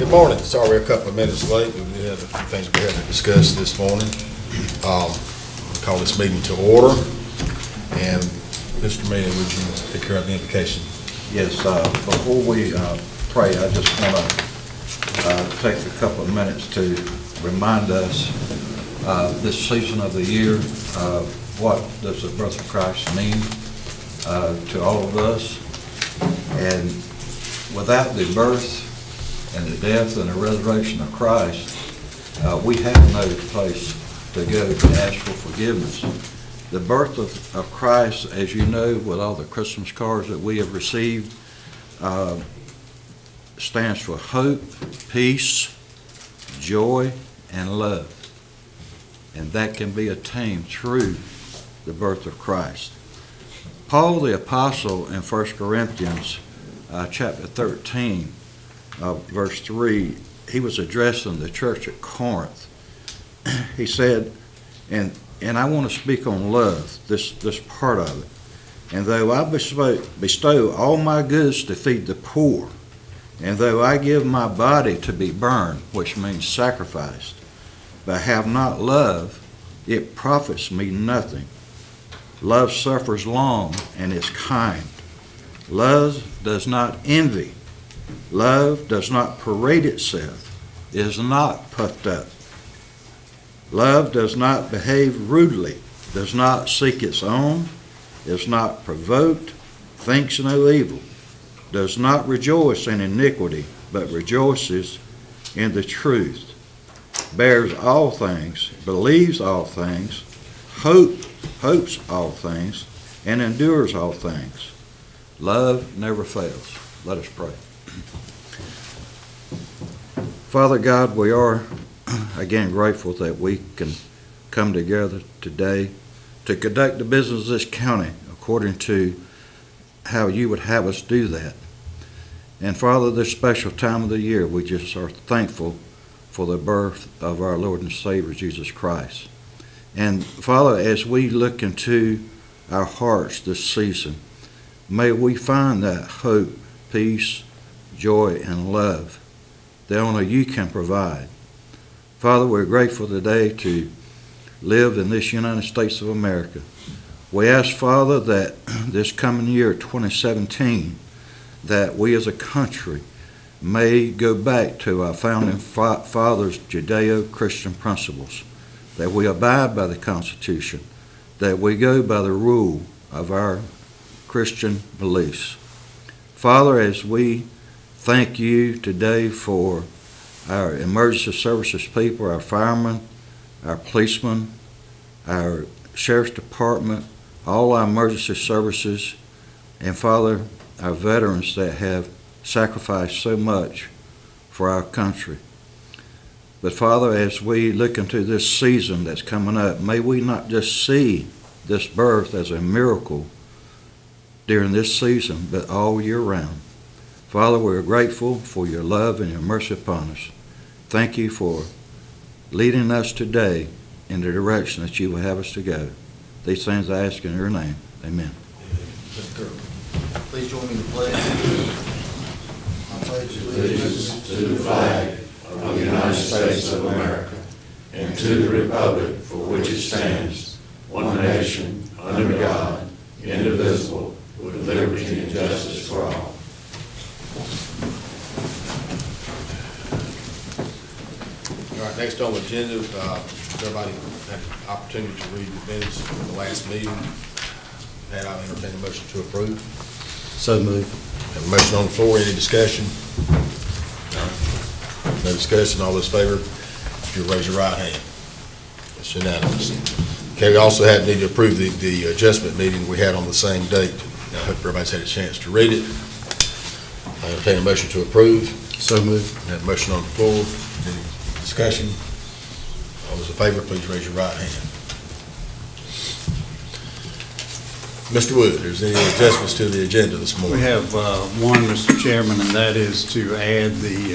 Good morning. Sorry we're a couple of minutes late. We had a few things we had to discuss this morning. I'll call this meeting to order. And Mr. Mayor, would you take care of the invocation? Yes, before we pray, I just want to take a couple of minutes to remind us this season of the year, what does the birth of Christ mean to all of us. And without the birth and the death and the resurrection of Christ, we have no place to go to ask for forgiveness. The birth of Christ, as you know, with all the Christmas cards that we have received, stands for hope, peace, joy, and love. And that can be attained through the birth of Christ. Paul the Apostle in 1 Corinthians chapter 13, verse 3, he was addressing the church at Corinth. He said, and I want to speak on love, this part of it. And though I bestow all my goods to feed the poor, and though I give my body to be burned, which means sacrificed, but have not love, it profits me nothing. Love suffers long and is kind. Love does not envy. Love does not parade itself, is not puffed up. Love does not behave rudely, does not seek its own, is not provoked, thinks no evil, does not rejoice in iniquity, but rejoices in the truth, bears all things, believes all things, hopes all things, and endures all things. Love never fails. Let us pray. Father God, we are again grateful that we can come together today to conduct the business of this county according to how you would have us do that. And Father, this special time of the year, we just are thankful for the birth of our Lord and Savior, Jesus Christ. And Father, as we look into our hearts this season, may we find that hope, peace, joy, and love that only you can provide. Father, we're grateful today to live in this United States of America. We ask, Father, that this coming year, 2017, that we as a country may go back to our founding fathers' Judeo-Christian principles, that we abide by the Constitution, that we go by the rule of our Christian beliefs. Father, as we thank you today for our emergency services people, our firemen, our policemen, our sheriff's department, all our emergency services, and Father, our veterans that have sacrificed so much for our country. But Father, as we look into this season that's coming up, may we not just see this birth as a miracle during this season, but all year round. Father, we're grateful for your love and your mercy upon us. Thank you for leading us today in the direction that you will have us to go. These things I ask in your name. Amen. Please join me in the pledge. I pledge allegiance to the flag of the United States of America and to the republic for which it stands, one nation, under God, indivisible, with liberty and justice for all. All right, next on the agenda, everybody had the opportunity to read the minutes of the last meeting. And I'll entertain a motion to approve. So moved. Have a motion on the floor. Any discussion? No discussion. All those in favor, if you raise your right hand. That's unanimous. Okay, we also need to approve the adjustment meeting we had on the same date. I hope everybody's had a chance to read it. I entertain a motion to approve. So moved. Have a motion on the floor. Any discussion? All those in favor, please raise your right hand. Mr. Wood, there's any adjustments to the agenda this morning? We have one, Mr. Chairman, and that is to add the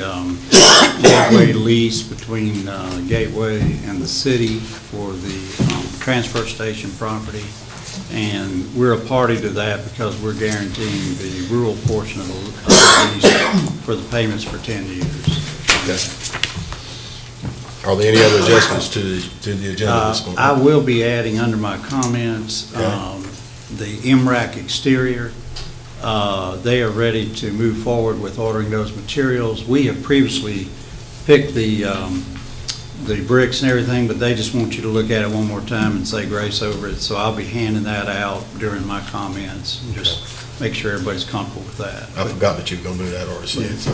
Gateway lease between Gateway and the city for the transfer station property. And we're a party to that because we're guaranteeing the rural portion of the lease for the payments for 10 years. Okay. Are there any other adjustments to the agenda this morning? I will be adding under my comments, Okay. the MRAC exterior. They are ready to move forward with ordering those materials. We have previously picked the bricks and everything, but they just want you to look at it one more time and say grace over it. So I'll be handing that out during my comments, and just make sure everybody's comfortable with that. I forgot that you were going to do that already, so.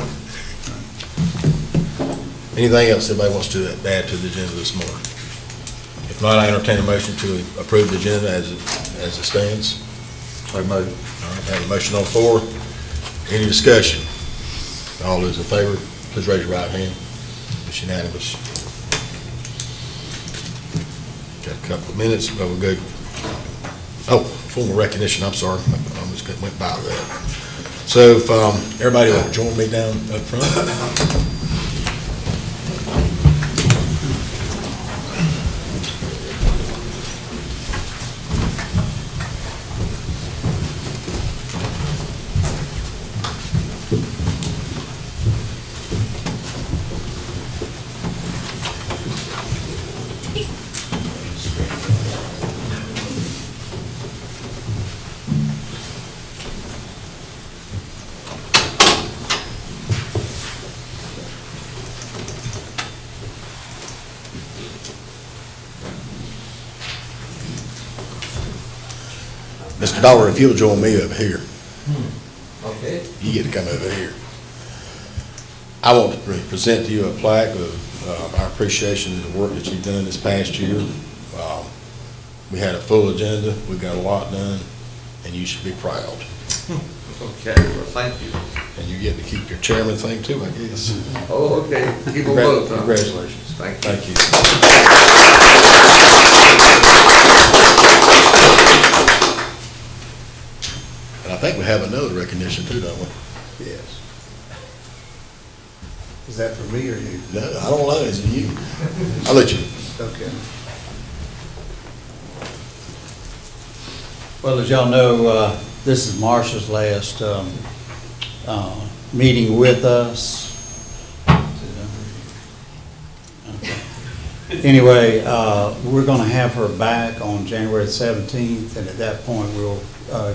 Anything else anybody wants to add to the agenda this morning? If not, I entertain a motion to approve the agenda as it stands. So moved. All right, have a motion on the floor. Any discussion? All those in favor, please raise your right hand. It's unanimous. Got a couple of minutes, but we'll go. Oh, formal recognition, I'm sorry. I almost went by that. So if everybody will join me down up front. Mr. Dollar, if you'll join me over here. Okay. You get to come over here. I want to present to you a plaque of our appreciation of the work that you've done this past year. We had a full agenda, we got a lot done, and you should be proud. Okay, well, thank you. And you get to keep your chairman thing too, I guess. Oh, okay, keep them both, huh? Congratulations. Thank you. Thank you. And I think we have another recognition too, don't we? Yes. Is that for me or you? No, I don't know, is it you? I'll let you. Okay. Well, as y'all know, this is Marcia's last meeting with us. Anyway, we're going to have her back on January 17th, and at that point, we'll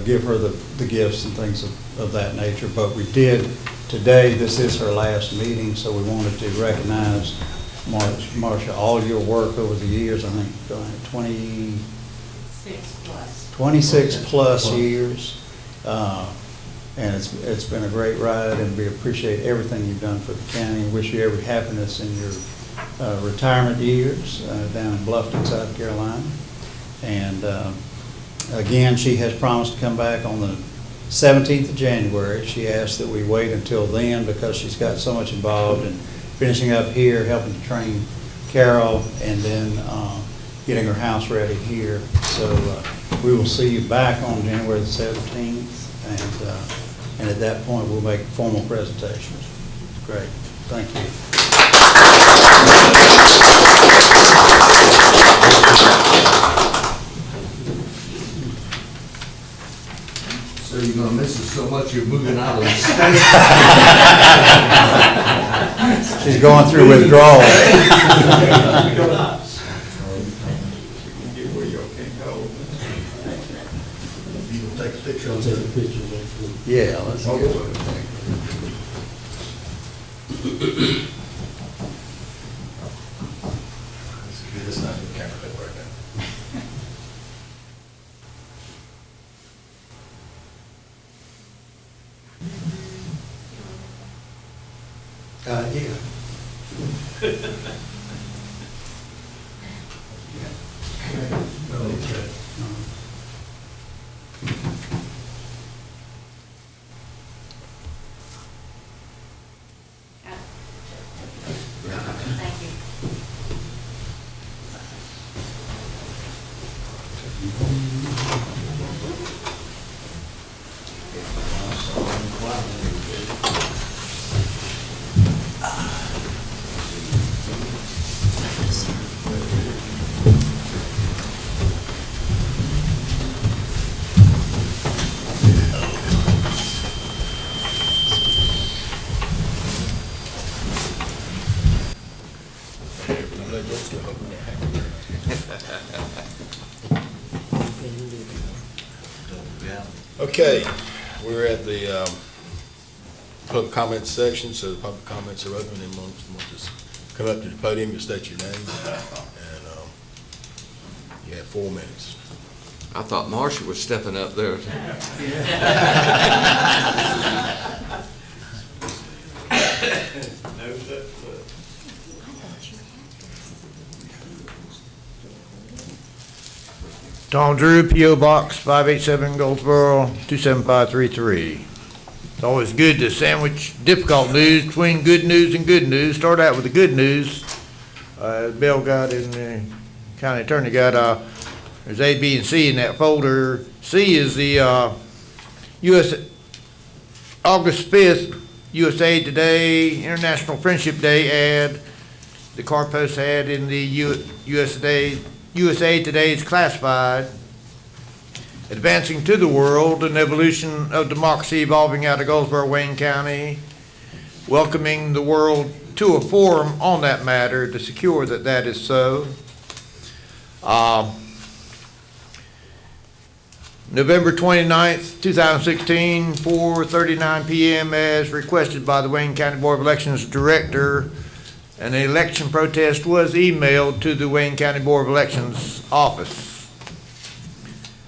give her the gifts and things of that nature. But we did today, this is her last meeting, so we wanted to recognize Marcia, all your work over the years, I think 26 plus years. And it's been a great ride, and we appreciate everything you've done for the county. Wish you every happiness in your retirement years down in Bluffton, South Carolina. And again, she has promised to come back on the 17th of January. She asked that we wait until then because she's got so much involved in finishing up here, helping to train Carol, and then getting her house ready here. So we will see you back on January the 17th, and at that point, we'll make formal presentations. Great. Thank you. So you're gonna miss us so much, you're moving out of the state. She's going through withdrawal. Take a picture of Yeah, let's go. It's not the camera that work now. Yeah. Thank you. Okay, we're at the public comments section, so the public comments are open. Anyone want to just come up to the podium and state your name, and you have 4 minutes. I thought Marcia was stepping up there. Tom Drew, P.O. Box 587, Goldsboro, 27533. It's always good to sandwich difficult news between good news and good news. Start out with the good news. Bill got in the county attorney got, there's A, B, and C in that folder. C is the U.S. August 5th USA Today International Friendship Day ad. The car post ad in the USA Today's classified, advancing to the world, an evolution of democracy evolving out of Goldsboro, Wayne County, welcoming the world to a forum on that matter to secure that that is so. November 29th, 2016, 4:39 p.m. as requested by the Wayne County Board of Elections Director. An election protest was emailed to the Wayne County Board of Elections office.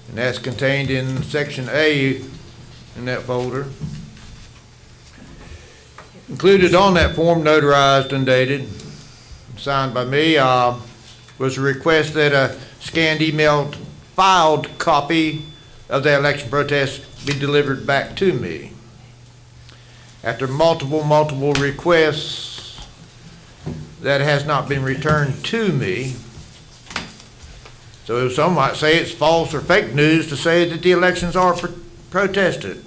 And that's contained in Section A in that folder. Included on that form, notarized and dated, signed by me, was a request that a scanned, emailed, filed copy of the election protest be delivered back to me. After multiple requests, that has not been returned to me. So some might say it's false or fake news to say that the elections are protested.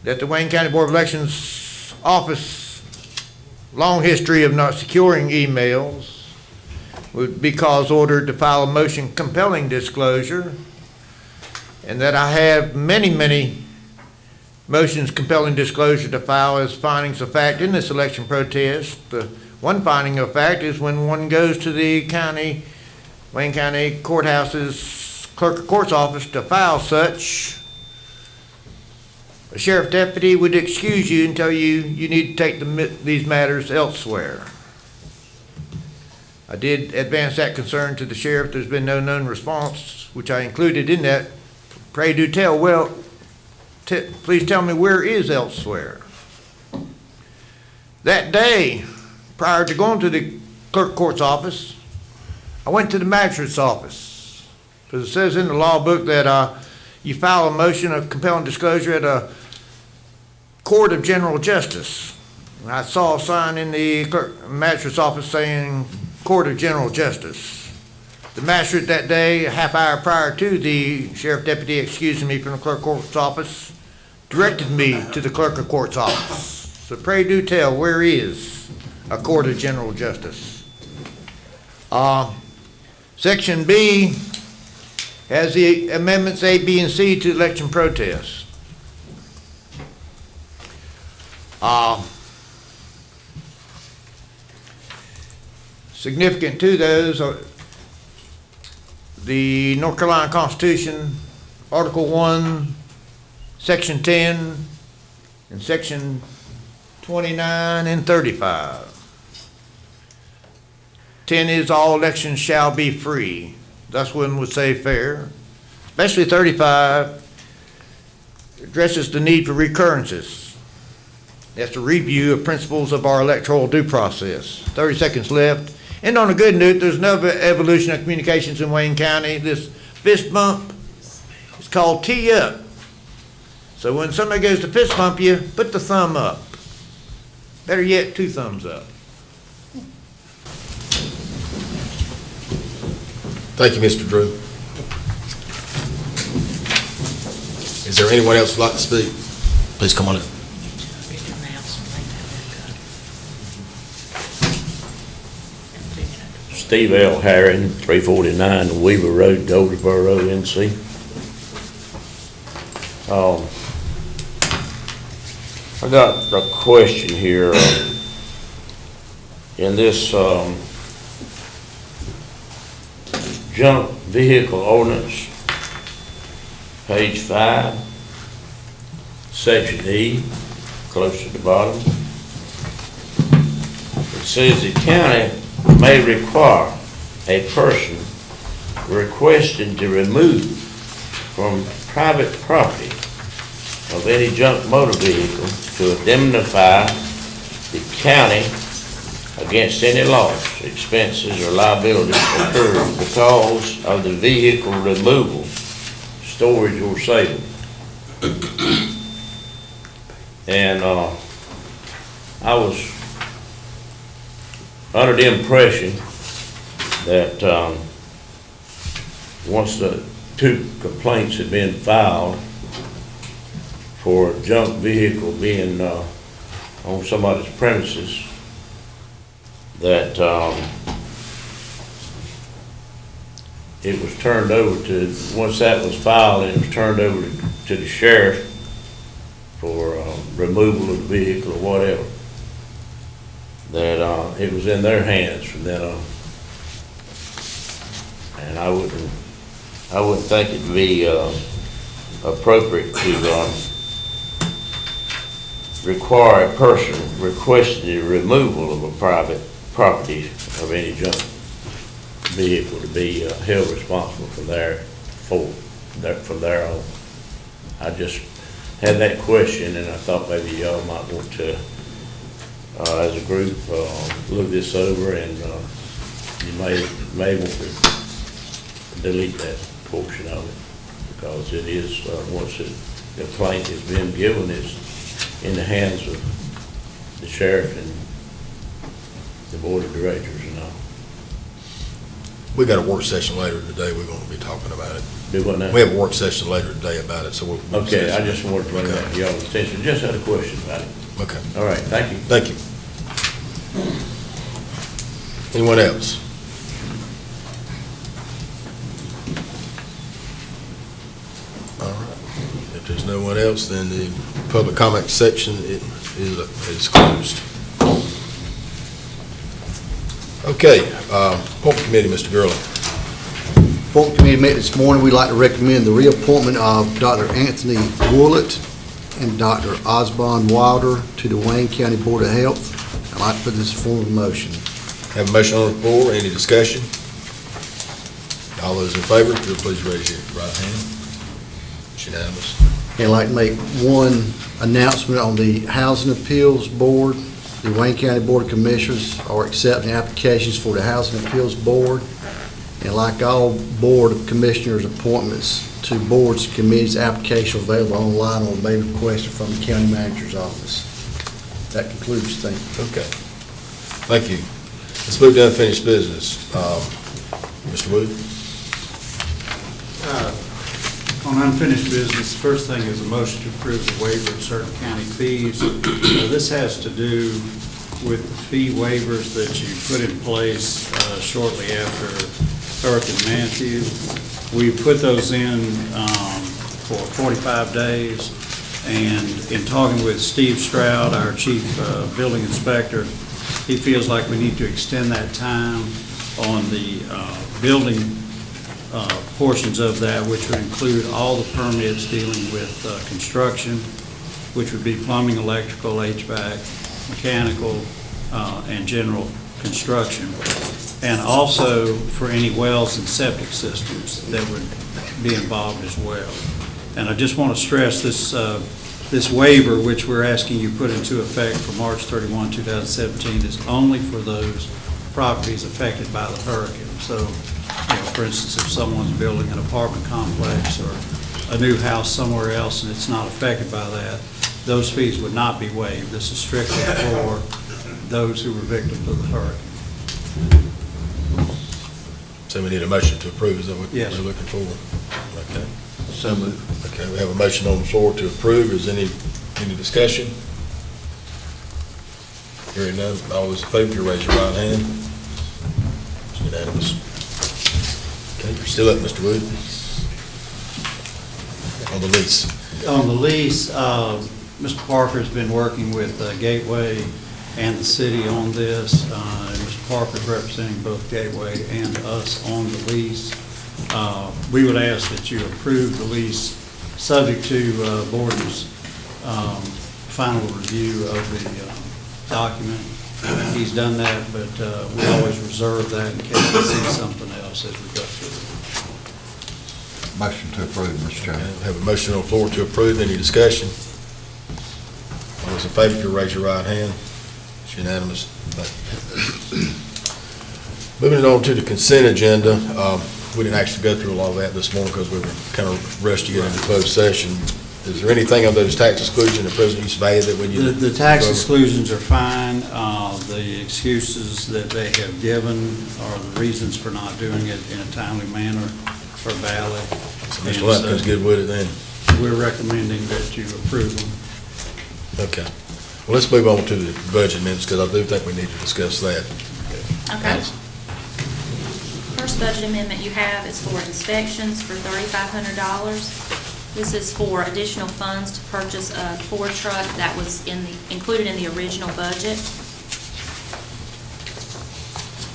That the Wayne County Board of Elections office, long history of not securing emails, would be cause ordered to file a motion compelling disclosure, and that I have many motions compelling disclosure to file as findings of fact in this election protest. One finding of fact is when one goes to the Wayne County Courthouse's clerk of court's office to file such, a sheriff deputy would excuse you and tell you you need to take these matters elsewhere. I did advance that concern to the sheriff. There's been no known response, which I included in that. Pray do tell, please tell me where is elsewhere. That day, prior to going to the clerk of court's office, I went to the magistrate's office, because it says in the law book that you file a motion of compelling disclosure at a court of general justice. And I saw a sign in the magistrate's office saying court of general justice. The magistrate that day, a half hour prior to the sheriff deputy excusing me from the clerk of court's office, directed me to the clerk of court's office. So pray do tell, where is a court of general justice? Section B has the amendments A, B, and C to election protest. Significant to those are the North Carolina Constitution, Article 1, Section 10, and Section 29 and 35. 10 is all elections shall be free. Thus one would say fair. Especially 35 addresses the need for recurrences. That's a review of principles of our electoral due process. 30 seconds left. And on a good note, there's another evolution of communications in Wayne County. This fist bump is called tee up. So when somebody goes to fist bump you, put the thumb up. Better yet, 2 thumbs up. Thank you, Mr. Drew. Is there anyone else who'd like to speak? Please come on in. Steve L. Herring, 349 Weaver Road, Goldsboro, NC. I got a question here. In this junk vehicle ordinance, page 5, section E, close to the bottom. It says the county may require a person requesting to remove from private property of any junk motor vehicle to indemnify the county against any loss, expenses, or liabilities incurred because of the vehicle removal, storage, or sale. And I was under the impression that once the 2 complaints had been filed for a junk vehicle being on somebody's premises, that it was turned over to, once that was filed, it was turned over to the sheriff for removal of the vehicle or whatever, that it was in their hands from then on. And I wouldn't think it'd be appropriate to require a person requesting the removal of a private property of any junk vehicle to be held responsible from there on. I just had that question, and I thought maybe y'all might want to, as a group, look this over, and you may want to delete that portion of it, because it is, once the complaint has been given, it's in the hands of the sheriff and the board of directors and all. We got a work session later today, we're gonna be talking about it. Do what now? We have a work session later today about it, so we'll. Okay, I just wanted to bring that to y'all's attention, just had a question about it. Okay, All right, thank you. thank you. Anyone else? All right, if there's no one else, then the public comment section is closed. Okay, appointment committee, Mr. Gurley. Appointment committee met this morning. We'd like to recommend the reappointment of Dr. Anthony Woolett and Dr. Osborne Wilder to the Wayne County Board of Health. I'd like to put this in form of a motion. Have a motion on the floor, any discussion? All those in favor, if you'll please raise your right hand. It's unanimous. And I'd like to make one announcement on the Housing Appeals Board. The Wayne County Board of Commissioners are accepting applications for the Housing Appeals Board. And like all Board of Commissioners appointments to boards and committees, application available online or may be requested from the county manager's office. That concludes, thank you. Okay, thank you. Let's move to unfinished business. Mr. Wood? On unfinished business, the first thing is a motion to approve the waiver of certain county fees. This has to do with the fee waivers that you put in place shortly after Hurricane Matthew. We put those in for 45 days, and in talking with Steve Stroud, our chief building inspector, he feels like we need to extend that time on the building portions of that, which would include all the permits dealing with construction, which would be plumbing, electrical, HVAC, mechanical, and general construction, and also for any wells and septic systems that would be involved as well. And I just want to stress this this waiver, which we're asking you put into effect for March 31, 2017, is only for those properties affected by the hurricane. So, for instance, if someone's building an apartment complex or a new house somewhere else and it's not affected by that, those fees would not be waived. This is strictly for those who were victims of the hurricane. So we need a motion to approve, is that what Yes. we're looking for? Okay. So moved. Okay, we have a motion on the floor to approve. Is any discussion? Hearing none, all those in favor, you raise your right hand. It's unanimous. Okay, you're still up, Mr. Wood. On the lease. On the lease, Mr. Parker's been working with Gateway and the city on this. And Mr. Parker representing both Gateway and us on the lease. We would ask that you approve the lease, subject to Borden's final review of the document. He's done that, but we always reserve that in case we see something else as we go through. Motion to approve, Mr. Chairman. Okay, we have a motion on the floor to approve. Any discussion? All those in favor, if you'll raise your right hand. It's unanimous. Moving on to the consent agenda. We didn't actually go through a lot of that this morning because we were kind of rushed to get into closed session. Is there anything of those tax exclusions that President used to value that we need to The tax go over? exclusions are fine. The excuses that they have given or the reasons for not doing it in a timely manner are valid. So Mr. Lumpkin's good with it then? We're recommending that you approve them. Okay. Well, let's move on to the budget minutes because I do think we need to discuss that. Okay. First budget amendment you have is for inspections for $3,500. This is for additional funds to purchase a Ford truck that was included in the original budget.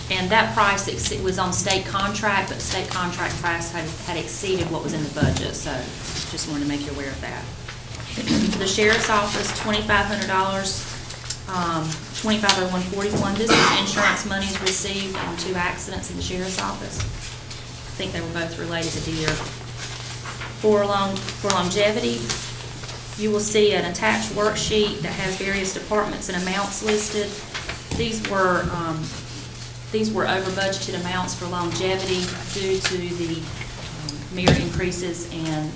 And that price was on state contract, but the state contract price had exceeded what was in the budget, so just wanted to make you aware of that. For the sheriff's office, $2,500, $2,501.41. This is insurance monies received on 2 accidents in the sheriff's office. I think they were both related to deer. For longevity, you will see an attached worksheet that has various departments and amounts listed. These were over budgeted amounts for longevity due to the merit increases and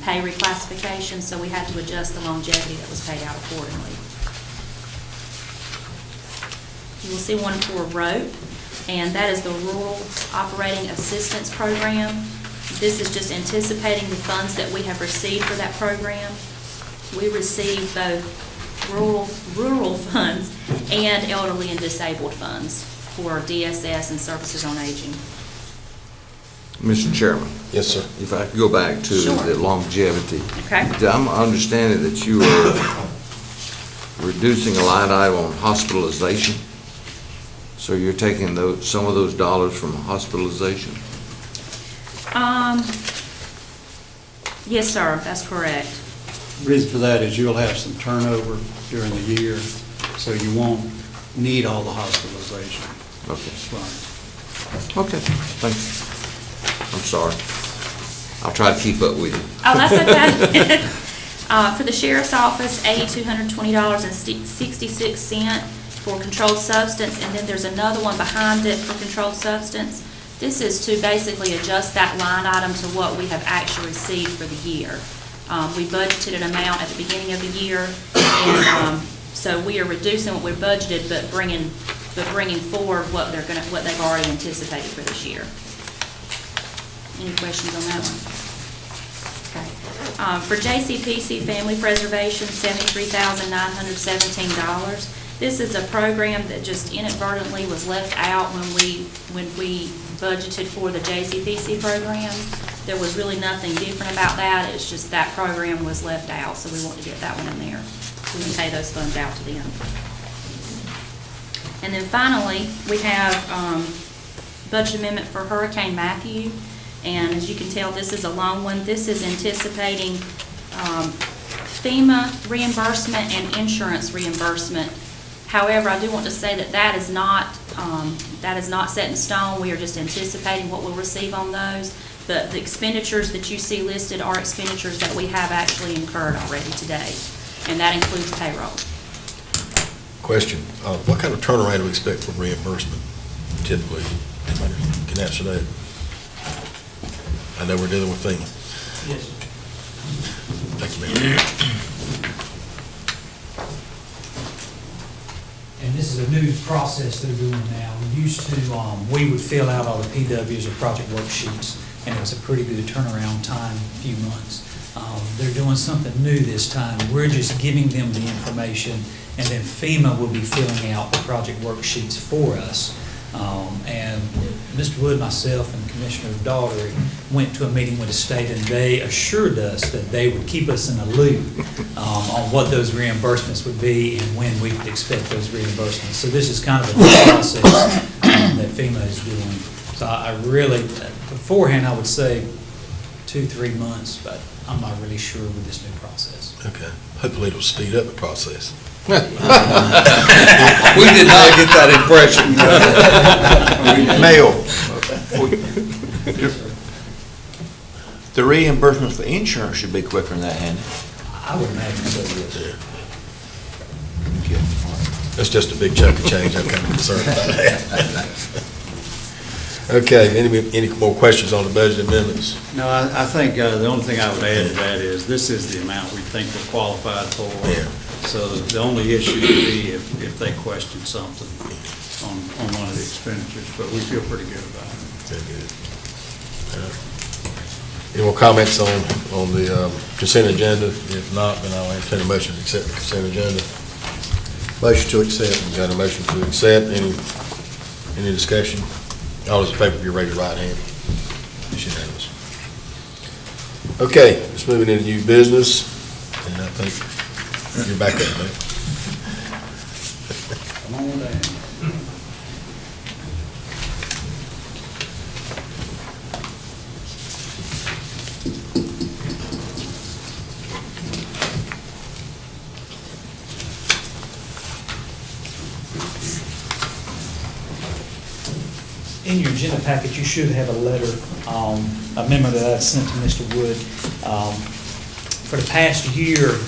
pay reclassification, so we had to adjust the longevity that was paid out accordingly. You will see one for rope, and that is the Rural Operating Assistance Program. This is just anticipating the funds that we have received for that program. We received both rural funds and elderly and disabled funds for DSS and services on aging. Mr. Chairman, Yes, sir. if I could go back to Sure. the longevity. Okay. I'm understanding that you are reducing a line item on hospitalization. So you're taking some of those dollars from hospitalization? Yes, sir, that's correct. Reason for that is you'll have some turnover during the year, so you won't need all the hospitalization. Okay. Right. Okay, thanks. I'm sorry. I'll try to keep up with you. Oh, that's okay. For the sheriff's office, $8,220.66 for controlled substance, and then there's another one behind it for controlled substance. This is to basically adjust that line item to what we have actually received for the year. We budgeted an amount at the beginning of the year, and so we are reducing what we budgeted, but bringing forward what they've already anticipated for this year. Any questions on that one? Okay. For JCPC Family Preservation, $73,917. This is a program that just inadvertently was left out when we budgeted for the JCPC program. There was really nothing different about that. It's just that program was left out, so we want to get that one in there. We can pay those funds out to them. And then finally, we have budget amendment for Hurricane Matthew. And as you can tell, this is a long one. This is anticipating FEMA reimbursement and insurance reimbursement. However, I do want to say that is not set in stone. We are just anticipating what we'll receive on those. But the expenditures that you see listed are expenditures that we have actually incurred already today, and that includes payroll. Question, what kind of turnaround do we expect for reimbursement typically? Anybody can answer that? I know we're dealing with FEMA. Yes. Thank you, ma'am. And this is a new process they're doing now. We used to, we would fill out all the PWs or project worksheets, and it was a pretty good turnaround time, a few months. They're doing something new this time. We're just giving them the information, and then FEMA will be filling out the project worksheets for us. And Mr. Wood, myself, and Commissioner Daugherty went to a meeting with the state, and they assured us that they would keep us in a loop on what those reimbursements would be and when we could expect those reimbursements. So this is kind of a new process that FEMA is doing. So I really, beforehand, I would say 2-3 months, but I'm not really sure with this new process. Okay. Hopefully it'll speed up the process. We did not get that impression. Mayo, the reimbursement for insurance should be quicker than that, hadn't it? I would imagine so, yes. Yeah. That's just a big chunk of change. I'm kind of concerned about that. Okay, any more questions on the budget amendments? No, I think the only thing I would add to that is this is the amount we think we're qualified for. Yeah. So the only issue would be if they question something on one of the expenditures, but we feel pretty good about it. Very good. Any more comments on the consent agenda? If not, then I'll entertain a motion to accept the consent agenda. Motion to accept. Got a motion to accept. Any discussion? All those in favor, you raise your right hand. It's unanimous. Okay, let's move into new business. And I think you're back up, man. Come on down. In your agenda packet, you should have a letter, a memo that I sent to Mr. Wood. For the past year,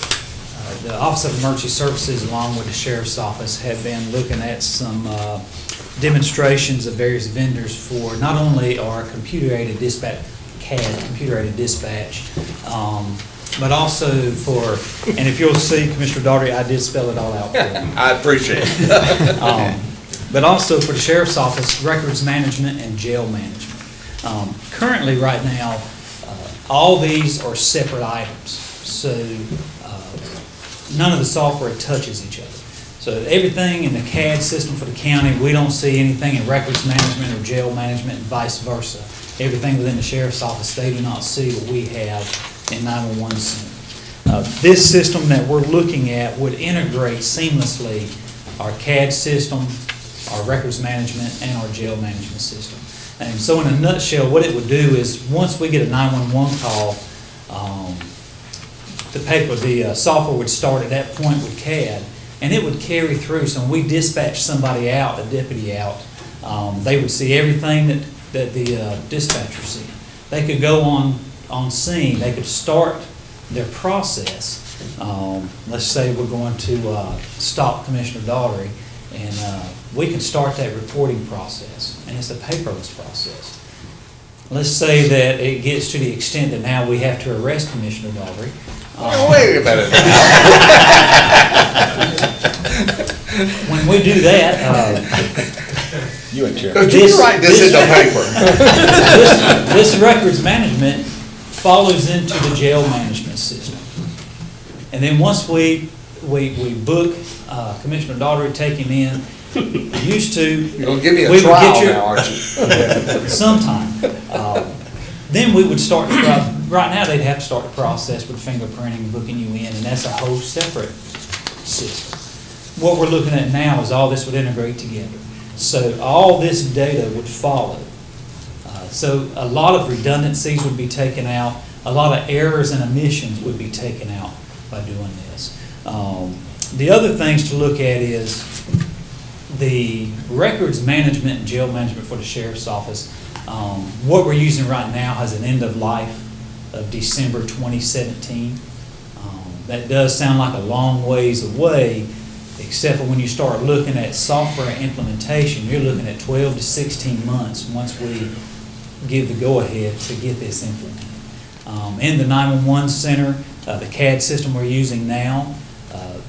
the Office of Emergency Services, along with the Sheriff's Office, have been looking at some demonstrations of various vendors for not only our computer-aided dispatch, CAD, computer-aided dispatch, but also for, and if you'll see, Commissioner Daugherty, I did spell it all out for you. I appreciate it. But also for the Sheriff's Office, records management and jail management. Currently, right now, all these are separate items, so none of the software touches each other. So everything in the CAD system for the county, we don't see anything in records management or jail management and vice versa. Everything within the Sheriff's Office, they do not see what we have in 911 Center. This system that we're looking at would integrate seamlessly our CAD system, our records management, and our jail management system. And so in a nutshell, what it would do is, once we get a 911 call, the software would start at that point with CAD, and it would carry through. So when we dispatch somebody out, a deputy out, they would see everything that the dispatcher see. They could go on scene, they could start their process. Let's say we're going to stop Commissioner Daugherty, and we can start that reporting process, and it's a paperless process. Let's say that it gets to the extent that now we have to arrest Commissioner Daugherty. Wait a minute. When we do that, You ain't chair. You write this in the paper. this records management follows into the jail management system. And then once we book Commissioner Daugherty, take him in, used to. You're going to give me a we would trial get now, aren't you? sometime. Then we would start, right now they'd have to start the process with fingerprinting, booking you in, and that's a whole separate system. What we're looking at now is all this would integrate together. So all this data would follow. So a lot of redundancies would be taken out, a lot of errors and omissions would be taken out by doing this. The other things to look at is the records management and jail management for the Sheriff's Office. What we're using right now has an end of life of December 2017. That does sound like a long ways away, except for when you start looking at software implementation, you're looking at 12 to 16 months once we give the go-ahead to get this implemented. In the 911 Center, the CAD system we're using now,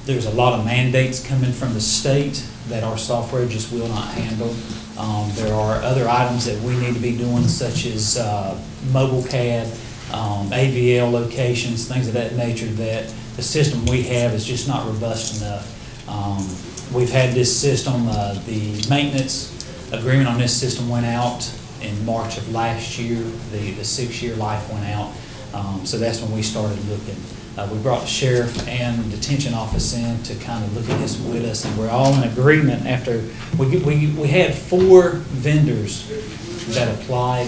there's a lot of mandates coming from the state that our software just will not handle. There are other items that we need to be doing, such as mobile CAD, AVL locations, things of that nature, that the system we have is just not robust enough. We've had this system, the maintenance agreement on this system went out in March of last year. The 6-year life went out, so that's when we started looking. We brought the sheriff and the detention office in to kind of look at this with us, and we're all in agreement after, we had 4 vendors that applied.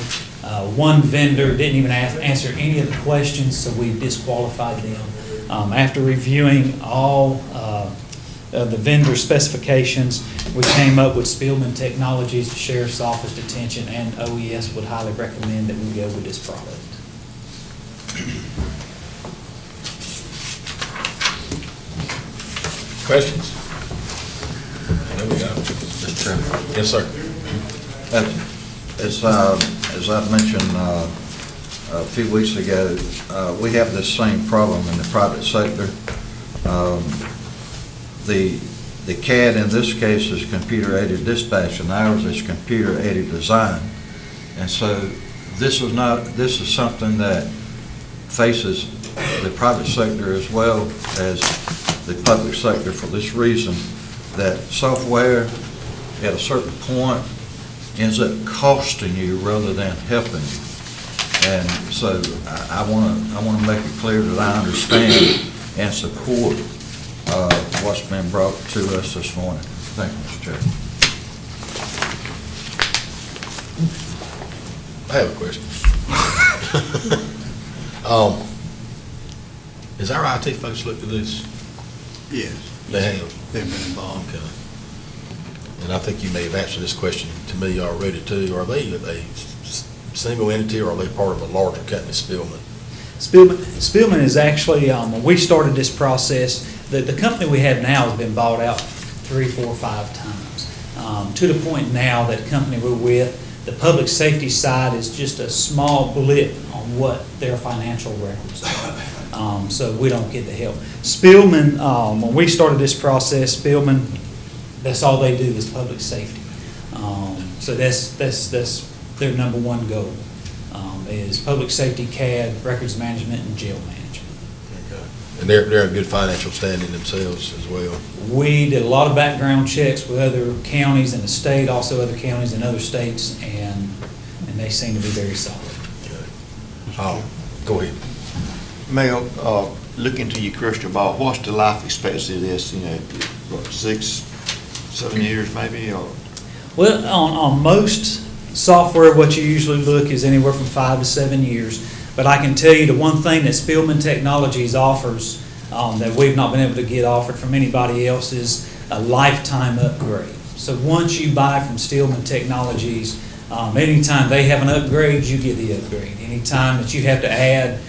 One vendor didn't even answer any of the questions, so we disqualified them. After reviewing all the vendor specifications, we came up with Spielman Technologies, the Sheriff's Office Detention, and OES would highly recommend that we go with this product. Questions? I know we got them. Mr. Chairman. Yes, sir. As I mentioned a few weeks ago, we have this same problem in the private sector. The CAD in this case is computer-aided dispatch, and ours is computer-aided design. And so this is something that faces the private sector as well as the public sector for this reason, that software at a certain point ends up costing you rather than helping you. And so I want to make it clear that I understand and support what's been brought to us this morning. Thank you, Mr. Chairman. I have a question. Has our IT folks looked at this? Yes. They have? They've been involved. Okay. And I think you may have answered this question to me already too. Are they a single entity or are they part of a larger company, Spielman? Spielman is actually, when we started this process, the company we have now has been bought out 3, 4, 5 times. To the point now that the company we're with, the public safety side is just a small blip on what their financial records are. So we don't get the help. Spielman, when we started this process, Spielman, that's all they do is public safety. So that's their number one goal, is public safety, CAD, records management, and jail management. Okay. And they're in good financial standing themselves as well? We did a lot of background checks with other counties in the state, also other counties in other states, and they seem to be very solid. Okay. Go ahead. Mayor, look into your crystal ball. What's the life expectancy of this? You know, what, 6, 7 years maybe, or? Well, on most software, what you usually look is anywhere from 5 to 7 years. But I can tell you the one thing that Spielman Technologies offers that we've not been able to get offered from anybody else is a lifetime upgrade. So once you buy from Spielman Technologies, anytime they have an upgrade, you get the upgrade. Anytime that you have to add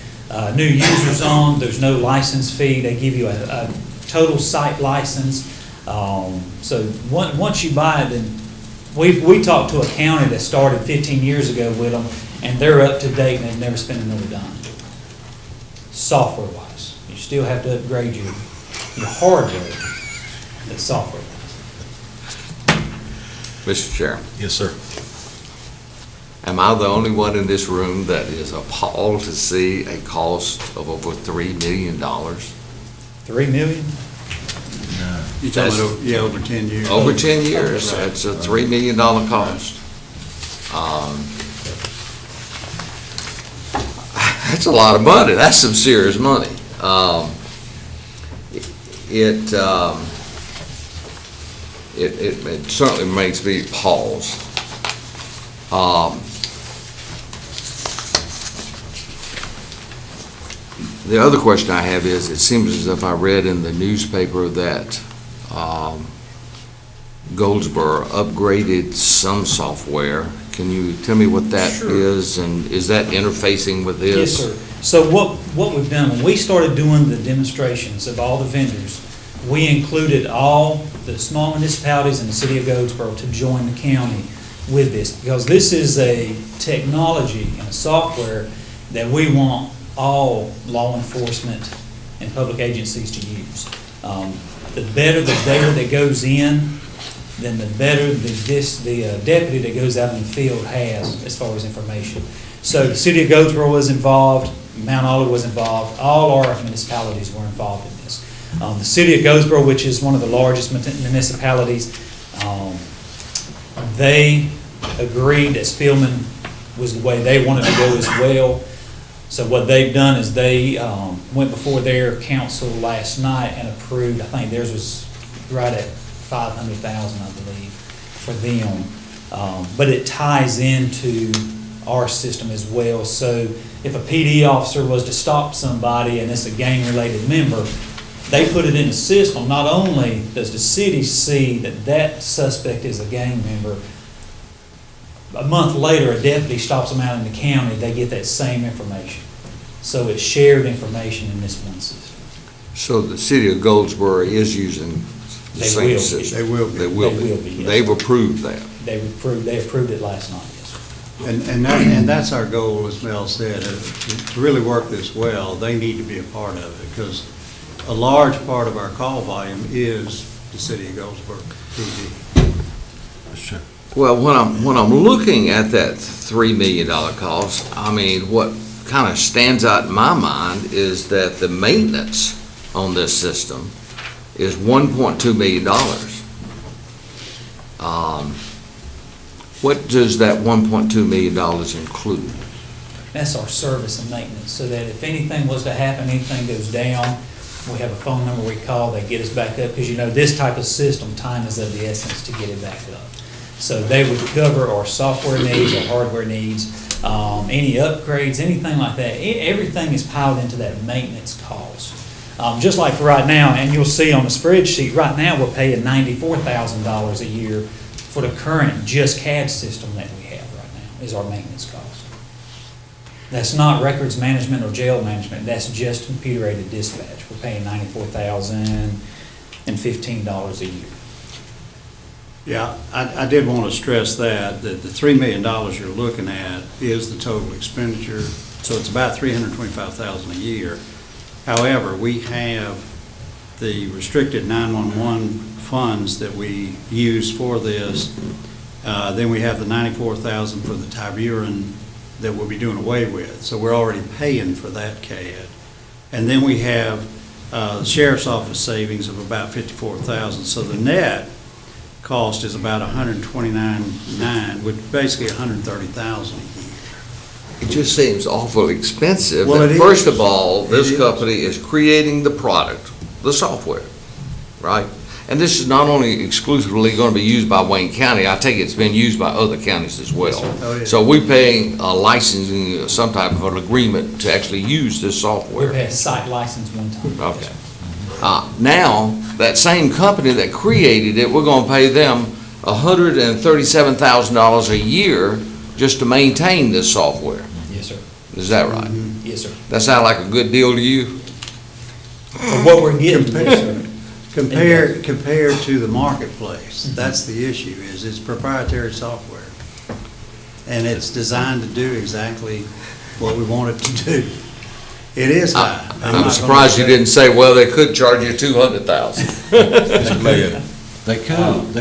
new users on, there's no license fee. They give you a total site license. So once you buy it, then we talked to a county that started 15 years ago with them, and they're up to date and they've never spent another dime. Software-wise, you still have to upgrade your hardware, but software. Mr. Chairman, Yes, sir. am I the only one in this room that is appalled to see a cost of over $3 million? $3 million? You're talking about, over 10 years. Over 10 years, that's a $3 million cost. That's a lot of money. That's some serious money. It certainly makes me pause. The other question I have is, it seems as if I read in the newspaper that Goldsboro upgraded some software. Can you tell me what that is, and is that interfacing with this? Yes, sir. So what we've done, when we started doing the demonstrations of all the vendors, we included all the small municipalities in the city of Goldsboro to join the county with this, because this is a technology and a software that we want all law enforcement and public agencies to use. The better the data that goes in, then the better the deputy that goes out in the field has as far as information. So the city of Goldsboro was involved, Mount Olive was involved, all our municipalities were involved in this. The city of Goldsboro, which is one of the largest municipalities, they agreed that Spielman was the way they wanted to go as well. So what they've done is they went before their council last night and approved, I think theirs was right at 500,000, I believe, for them. But it ties into our system as well. So if a PD officer was to stop somebody and it's a gang-related member, they put it in the system. Not only does the city see that that suspect is a gang member, a month later, a deputy stops them out in the county, they get that same information. So it's shared information in this one system. So the city of Goldsboro is using the They same will be. system? They will be. They will They be. will be, yes. They've approved that. They approved it last night, yes. And that's our goal, as Mel said, to really work this well, they need to be a part of it, because a large part of our call volume is the city of Goldsboro PD. Well, when I'm looking at that $3 million cost, I mean, what kind of stands out in my mind is that the maintenance on this system is $1.2 million. What does that $1.2 million include? That's our service and maintenance, so that if anything was to happen, anything goes down, we have a phone number we call, they get us back up, because this type of system, time is of the essence to get it back up. So they would cover our software needs, our hardware needs, any upgrades, anything like that. Everything is piled into that maintenance cost. Just like for right now, and you'll see on the spreadsheet, right now we're paying $94,000 a year for the current just CAD system that we have right now, is our maintenance cost. That's not records management or jail management, that's just computer-aided dispatch. We're paying $94,015 a year. Yeah, I did want to stress that the $3 million you're looking at is the total expenditure, so it's about $325,000 a year. However, we have the restricted 911 funds that we use for this. Then we have the $94,000 for the Tiburon that we'll be doing away with. So we're already paying for that CAD. And then we have the sheriff's office savings of about $54,000. So the net cost is about $129,900, which basically $130,000 a year. It just seems awful expensive. Well, And it first is. of all, this It is. company is creating the product, the software, right? And this is not only exclusively going to be used by Wayne County, I take it it's been used by other counties as well. Oh, yeah. So we're paying a licensing, some type of an agreement to actually use this software. We've had site license one time. Okay. Now, that same company that created it, we're going to pay them $137,000 a year just to maintain this software. Yes, sir. Is that right? Yes, sir. That sound like a good deal to you? For what we're getting, yes, sir. Compared to the marketplace, that's the issue, is it's proprietary software. And it's designed to do exactly what we want it to do. It is high. I'm surprised you didn't say, well, they could charge you $200,000. Mr. Mayor, They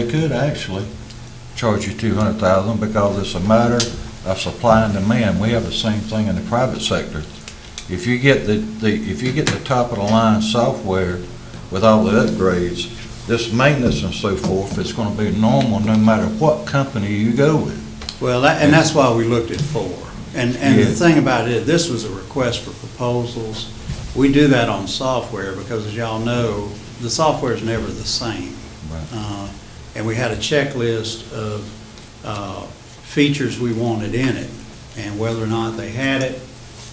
could actually charge you $200,000 because it's a matter of supply and demand. We have the same thing in the private sector. If you get the top of the line software with all the upgrades, this maintenance and so forth, it's going to be normal no matter what company you go with. Well, and that's why we looked at 4. And the Yeah. thing about it, this was a request for proposals. We do that on software because, as y'all know, the software is never the same. Right. And we had a checklist of features we wanted in it, and whether or not they had it,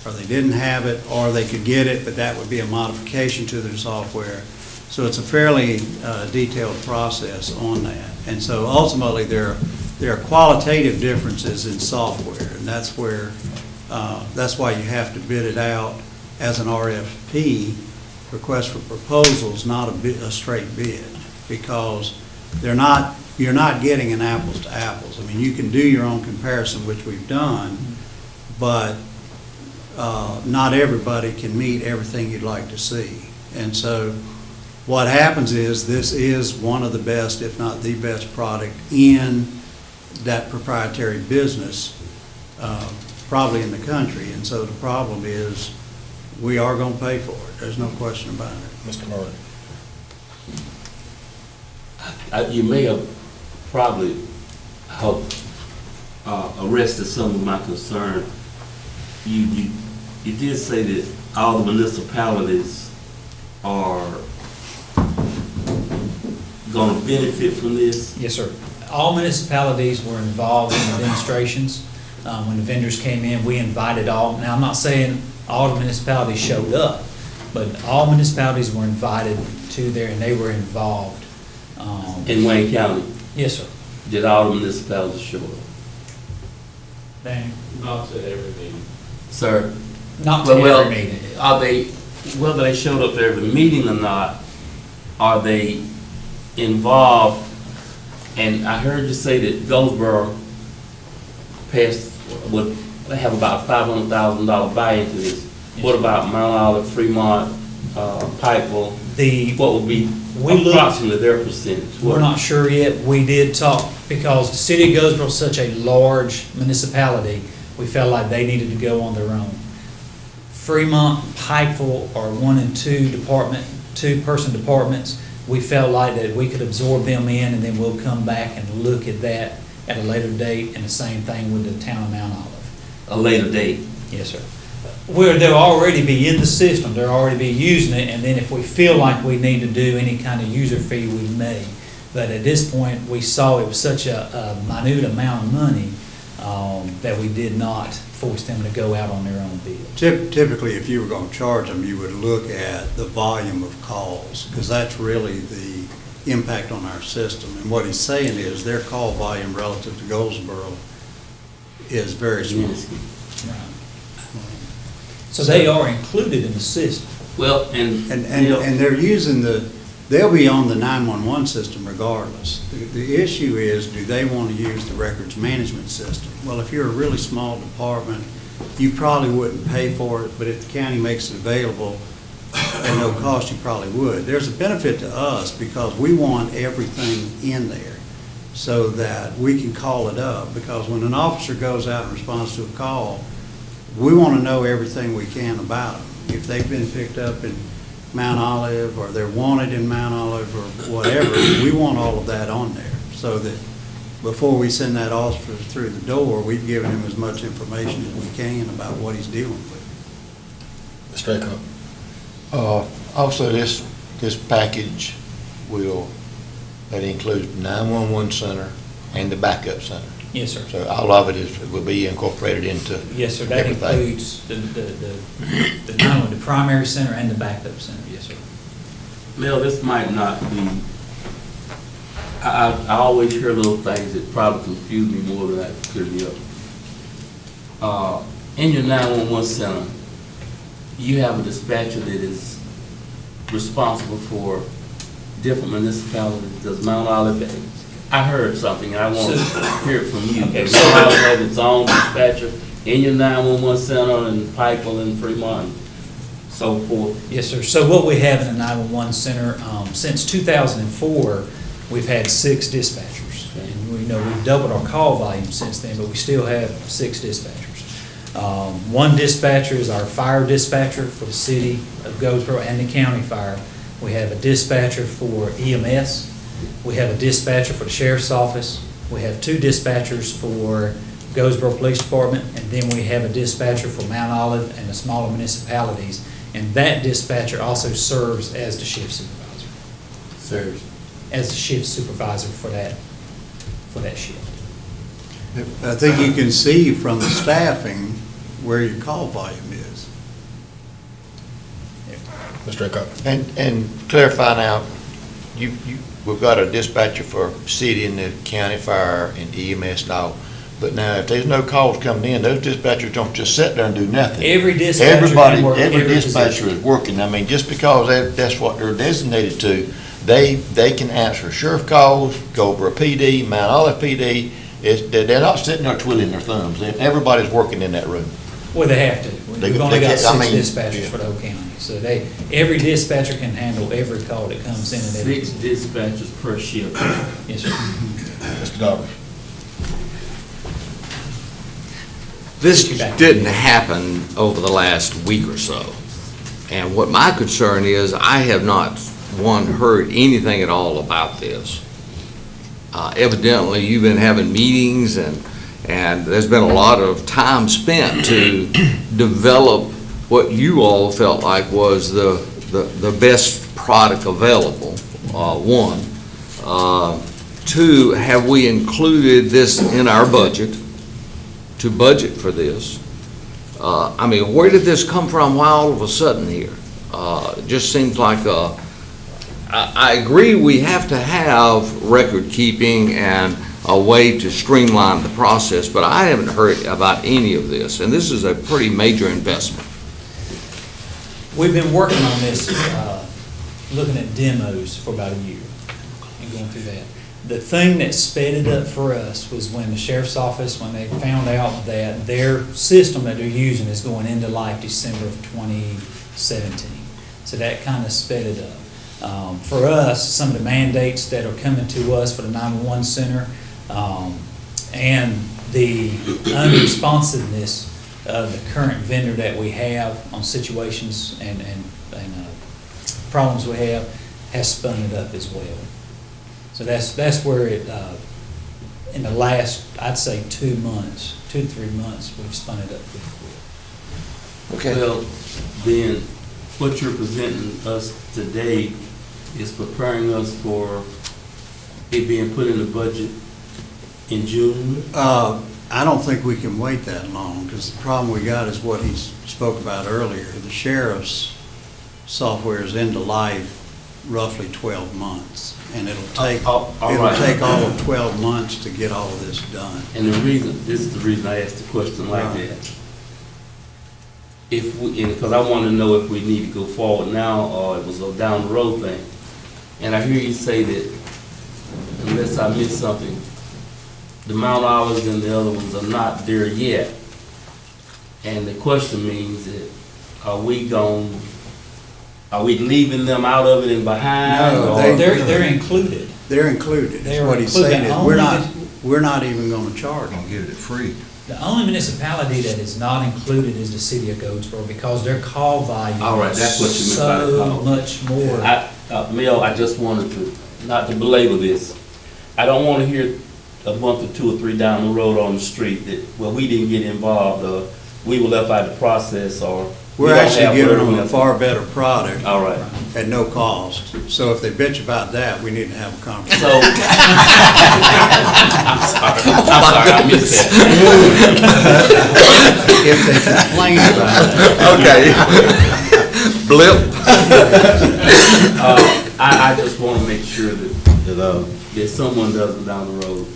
or they didn't have it, or they could get it, but that would be a modification to their software. So it's a fairly detailed process on that. And so ultimately, there are qualitative differences in software, and that's where, that's why you have to bid it out as an RFP, request for proposals, not a straight bid, because you're not getting an apples to apples. I mean, you can do your own comparison, which we've done, but not everybody can meet everything you'd like to see. And so what happens is, this is one of the best, if not the best product in that proprietary business, probably in the country. And so the problem is, we are going to pay for it. There's no question about it. Mr. Murray. You may have probably hoped arrested some of my concern. You did say that all the municipalities are gonna benefit from this? Yes, sir. All municipalities were involved in the demonstrations. When the vendors came in, we invited all. Now, I'm not saying all the municipalities showed up, but all municipalities were invited to there, and they were involved. In Wayne County, Yes, sir. did all the municipalities show up? Daniel? Not to every meeting. Sir? Not to Well, every meeting. Are they, whether they showed up to every meeting or not, are they involved? And I heard you say that Goldsboro would have about $500,000 buy-in to this. What about Mount Olive, Fremont, Pikeville? What would be approximately their percentage? We're not sure yet. We did talk, because the city of Goldsboro is such a large municipality, we felt like they needed to go on their own. Fremont, Pikeville are 1 and 2-person departments. We felt like that we could absorb them in, and then we'll come back and look at that at a later date, and the same thing with the town of Mount Olive. A later date? Yes, sir. Where they'll already be in the system, they'll already be using it, and then if we feel like we need to do any kind of user fee, we may. But at this point, we saw it was such a minute amount of money that we did not force them to go out on their own bid. Typically, if you were going to charge them, you would look at the volume of calls, because that's really the impact on our system. And what he's saying is their call volume relative to Goldsboro is very small. Right. So they are included in the system. Well, And they're using they'll be on the 911 system regardless. The issue is, do they want to use the records management system? Well, if you're a really small department, you probably wouldn't pay for it, but if the county makes it available at no cost, you probably would. There's a benefit to us because we want everything in there so that we can call it up, because when an officer goes out and responds to a call, we want to know everything we can about them. If they've been picked up in Mount Olive, or they're wanted in Mount Olive, or whatever, we want all of that on there, so that before we send that officer through the door, we've given him as much information as we can about what he's dealing with. Mr. Aycock? Also, this package that includes the 911 center and the backup center. Yes, sir. So all of it will be incorporated into Yes, sir. That everything. includes not only the primary center and the backup center. Yes, sir. Mel, this might not be, I always hear little things that probably confuse me more than I clear me up. In your 911 center, you have a dispatcher that is responsible for different municipalities. Does Mount Olive, I heard something, and I want to hear it from you. Okay, Does Mount Olive have its own dispatcher in your 911 center, and Pikeville and Fremont, so forth? Yes, sir. So what we have in the 911 center, since 2004, we've had 6 dispatchers. And we know we've doubled our call volume since then, but we still have 6 dispatchers. One dispatcher is our fire dispatcher for the city of Goldsboro and the county fire. We have a dispatcher for EMS. We have a dispatcher for the sheriff's office. We have 2 dispatchers for Goldsboro Police Department, and then we have a dispatcher for Mount Olive and the smaller municipalities. And that dispatcher also serves as the shift supervisor. Serves. As the shift supervisor for that shift. I think you can see from the staffing where your call volume is. Mr. Aycock? And clarify now, we've got a dispatcher for city and the county fire and EMS and all, but now if there's no calls coming in, those dispatchers don't just sit there and do nothing. Every dispatcher can work Every every dispatcher position. is working. I mean, just because that's what they're designated to, they can answer sheriff calls, Goldsboro PD, Mount Olive PD. They're not sitting there twiddling their thumbs. Everybody's working in that room. Well, they have to. We've only got 6 dispatchers yeah. for the whole county. So every dispatcher can handle every call that comes in. And every 6 dispatchers per shift. Yes, sir. Mr. Dobbs? This didn't happen over the last week or so. And what my concern is, I have not, heard anything at all about this. Evidently, you've been having meetings and And there's been a lot of time spent to develop what you all felt like was the best product available, one. Two, have we included this in our budget, to budget for this? I mean, where did this come from? Why all of a sudden here? It just seems like I agree we have to have record keeping and a way to streamline the process, but I haven't heard about any of this, and this is a pretty major investment. We've been working on this, looking at demos for about a year and going through that. The thing that sped it up for us was when the sheriff's office, when they found out that their system that they're using is going into life December of 2017. So that kind of sped it up. For us, some of the mandates that are coming to us for the 911 center, and the unresponsiveness of the current vendor that we have on situations and problems we have, has spun it up as well. So that's where it, in the last, I'd say 2 months, 2 to 3 months, we've spun it up pretty quick. Okay. Well, then, what you're presenting us today is preparing us for it being put in the budget in June? I don't think we can wait that long, because the problem we got is what he spoke about earlier. The sheriff's software is into life roughly 12 months, and it'll take all of 12 months to get all of this done. And this is the reason I asked the question like that. If we, and because I want to know if we need to go forward now or it was a down the road thing. And I hear you say that, unless I missed something, the Mount Olives and the other ones are not there yet. And the question means that, are we leaving them out of it and behind? No, They're included. They're included. They That's are what he's included. saying is we're not even going to charge them. Get it free. The only municipality that is not included is the city of Goldsboro, because their call volume All right, that's what you meant by the so call. much more. Mel, I just wanted to, not to belabor this, I don't want to hear a month or 2 or 3 down the road on the street that, well, we didn't get involved, or we were left out of the process, or. We're actually giving them a far better product All right. at no cost. So if they bitch about that, we need to have a conversation. So. I'm sorry, I missed that. If they complain about Okay. Blip. I just want to make sure that someone doesn't down the road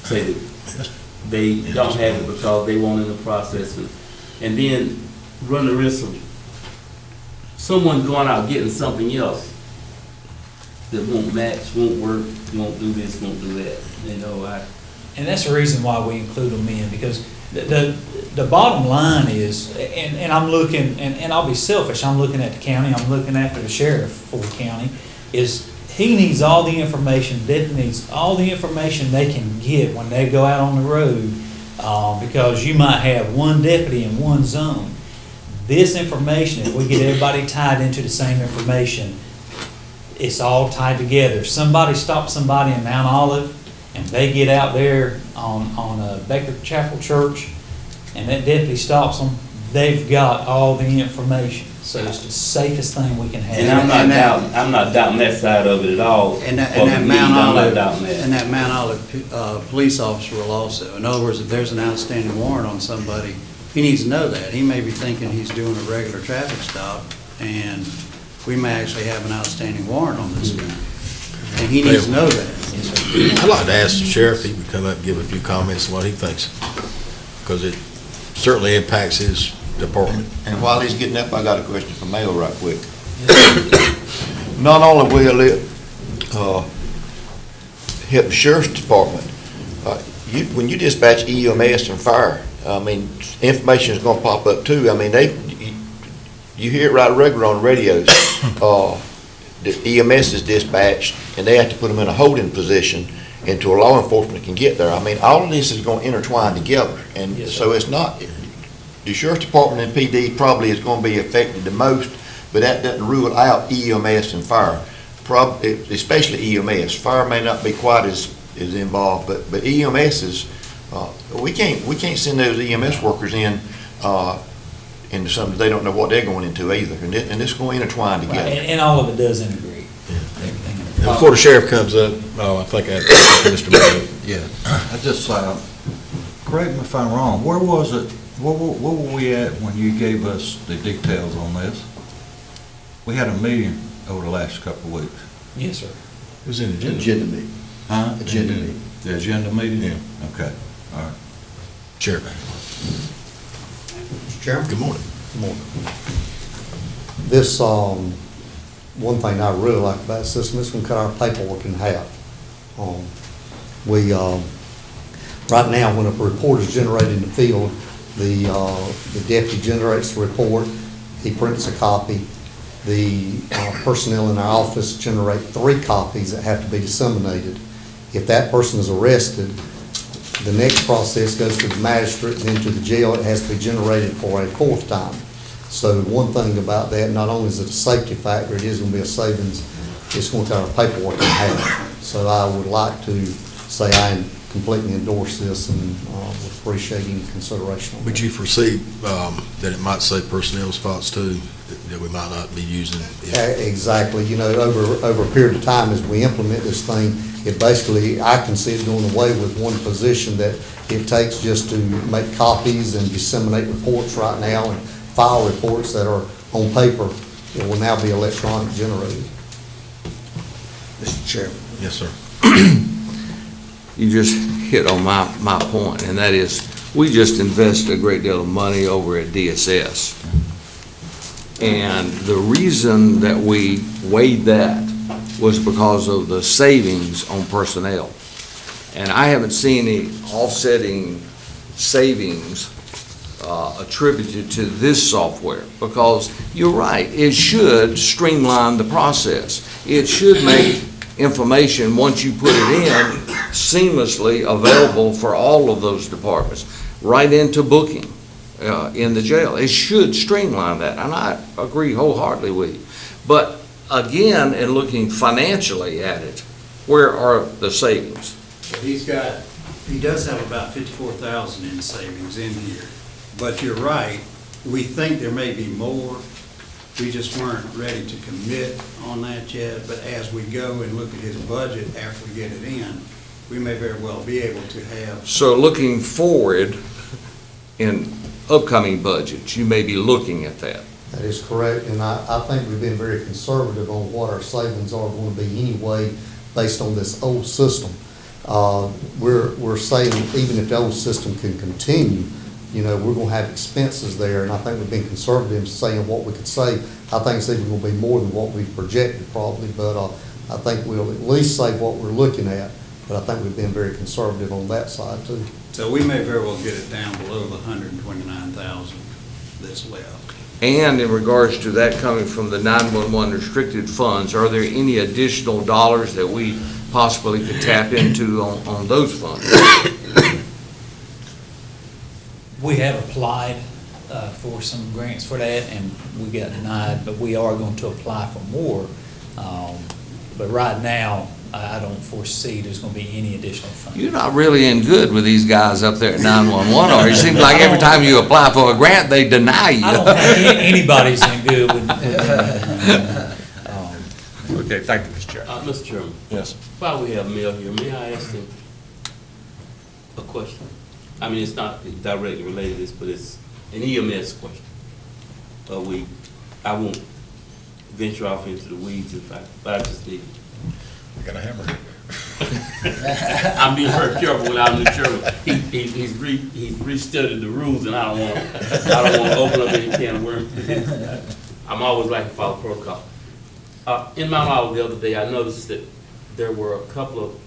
say that they don't have it because they weren't in the process, and then run the risk of someone going out getting something else that won't match, won't work, won't do this, won't do that. And that's the reason why we include them in, because the bottom line is, and I'm looking, and I'll be selfish, I'm looking at the county, I'm looking after the sheriff for the county, is he needs all the information, deputy needs all the information they can get when they go out on the road, because you might have one deputy in one zone. This information, if we get everybody tied into the same information, it's all tied together. If somebody stops somebody in Mount Olive and they get out there on Baker Chapel Church and that deputy stops them, they've got all the information. So it's the safest thing we can have. And I'm not doubting that side of it at all. And that Mount Olive police officer will also, in other words, if there's an outstanding warrant on somebody, he needs to know that. He may be thinking he's doing a regular traffic stop, and we may actually have an outstanding warrant on this guy. And he needs to know that. I'd like to ask the sheriff if he would come up and give a few comments on what he thinks, because it certainly impacts his department. And while he's getting up, I got a question for Mail right quick. Not only will it help the sheriff's department, when you dispatch EMS and fire, I mean, information is going to pop up too. I mean, you hear it right regular on radios. The EMS is dispatched, and they have to put them in a holding position until law enforcement can get there. I mean, all of this is going to intertwine together, and so it's not. The sheriff's department and PD probably is going to be affected the most, but that doesn't rule out EMS and fire. Especially EMS. Fire may not be quite as involved, but EMS is We can't send those EMS workers in, into something they don't know what they're going into either, and it's going to intertwine Right, together. and all of it does integrate. Everything. And before the sheriff comes up, I think I, Mr. Mayor. Yeah, I just, correct me if I'm wrong, where was it, where were we at when you gave us the details on this? We had a meeting over the last couple of weeks. Yes, sir. It was in the agenda. Agenda meeting. Huh? Agenda meeting. The agenda meeting? Yeah. Okay, all right. Chairman. Mr. Chairman? Good morning. Good morning. This, one thing I really like about the system, it's gonna cut our paperwork in half. Right now, when a report is generated in the field, the deputy generates the report, he prints a copy. The personnel in our office generate 3 copies that have to be disseminated. If that person is arrested, the next process goes to the magistrate, then to the jail. It has to be generated for a 4th time. So one thing about that, not only is it a safety factor, it is going to be a savings. It's going to cut our paperwork in half. So I would like to say I completely endorse this and would appreciate any consideration on that. Would you foresee that it might save personnel spots too, that we might not be using? Exactly. You know, over a period of time as we implement this thing, it basically, I can see it going away with one position that it takes just to make copies and disseminate reports right now, and file reports that are on paper. It will now be electronic generated. Mr. Chairman. Yes, sir. You just hit on my point, and that is, we just invested a great deal of money over at DSS. And the reason that we weighed that was because of the savings on personnel. And I haven't seen any offsetting savings attributed to this software, because you're right, it should streamline the process. It should make information, once you put it in, seamlessly available for all of those departments, right into booking in the jail. It should streamline that, and I agree wholeheartedly with you. But again, in looking financially at it, where are the savings? He does have about 54,000 in savings in here. But you're right, we think there may be more. We just weren't ready to commit on that yet, but as we go and look at his budget after we get it in, we may very well be able to have. So looking forward in upcoming budgets, you may be looking at that. That is correct, and I think we've been very conservative on what our savings are going to be anyway, based on this old system. We're saying even if the old system can continue, you know, we're going to have expenses there, and I think we've been conservative in saying what we could save. I think it's even going to be more than what we've projected probably, but I think we'll at least save what we're looking at, but I think we've been very conservative on that side too. So we may very well get it down below the 129,000 that's left. And in regards to that coming from the 911 restricted funds, are there any additional dollars that we possibly could tap into on those funds? We have applied for some grants for that, and we got denied, but we are going to apply for more. But right now, I don't foresee there's going to be any additional funding. You're not really in good with these guys up there at 911, or it seems like every time you apply for a grant, they deny you. I don't think anybody's in good with Okay, thank you, Mr. Chair. Mr. Chairman, Yes. while we have Mel here, may I ask him a question? I mean, it's not directly related to this, but it's an EMS question. I won't venture off into the weeds, in fact, but I just need. I got a hammer. I'm being very careful when I'm the chairman. He's restudied the rules, and I don't want to open up any can of worms. I'm always like to follow protocol. In my model the other day, I noticed that there were a couple of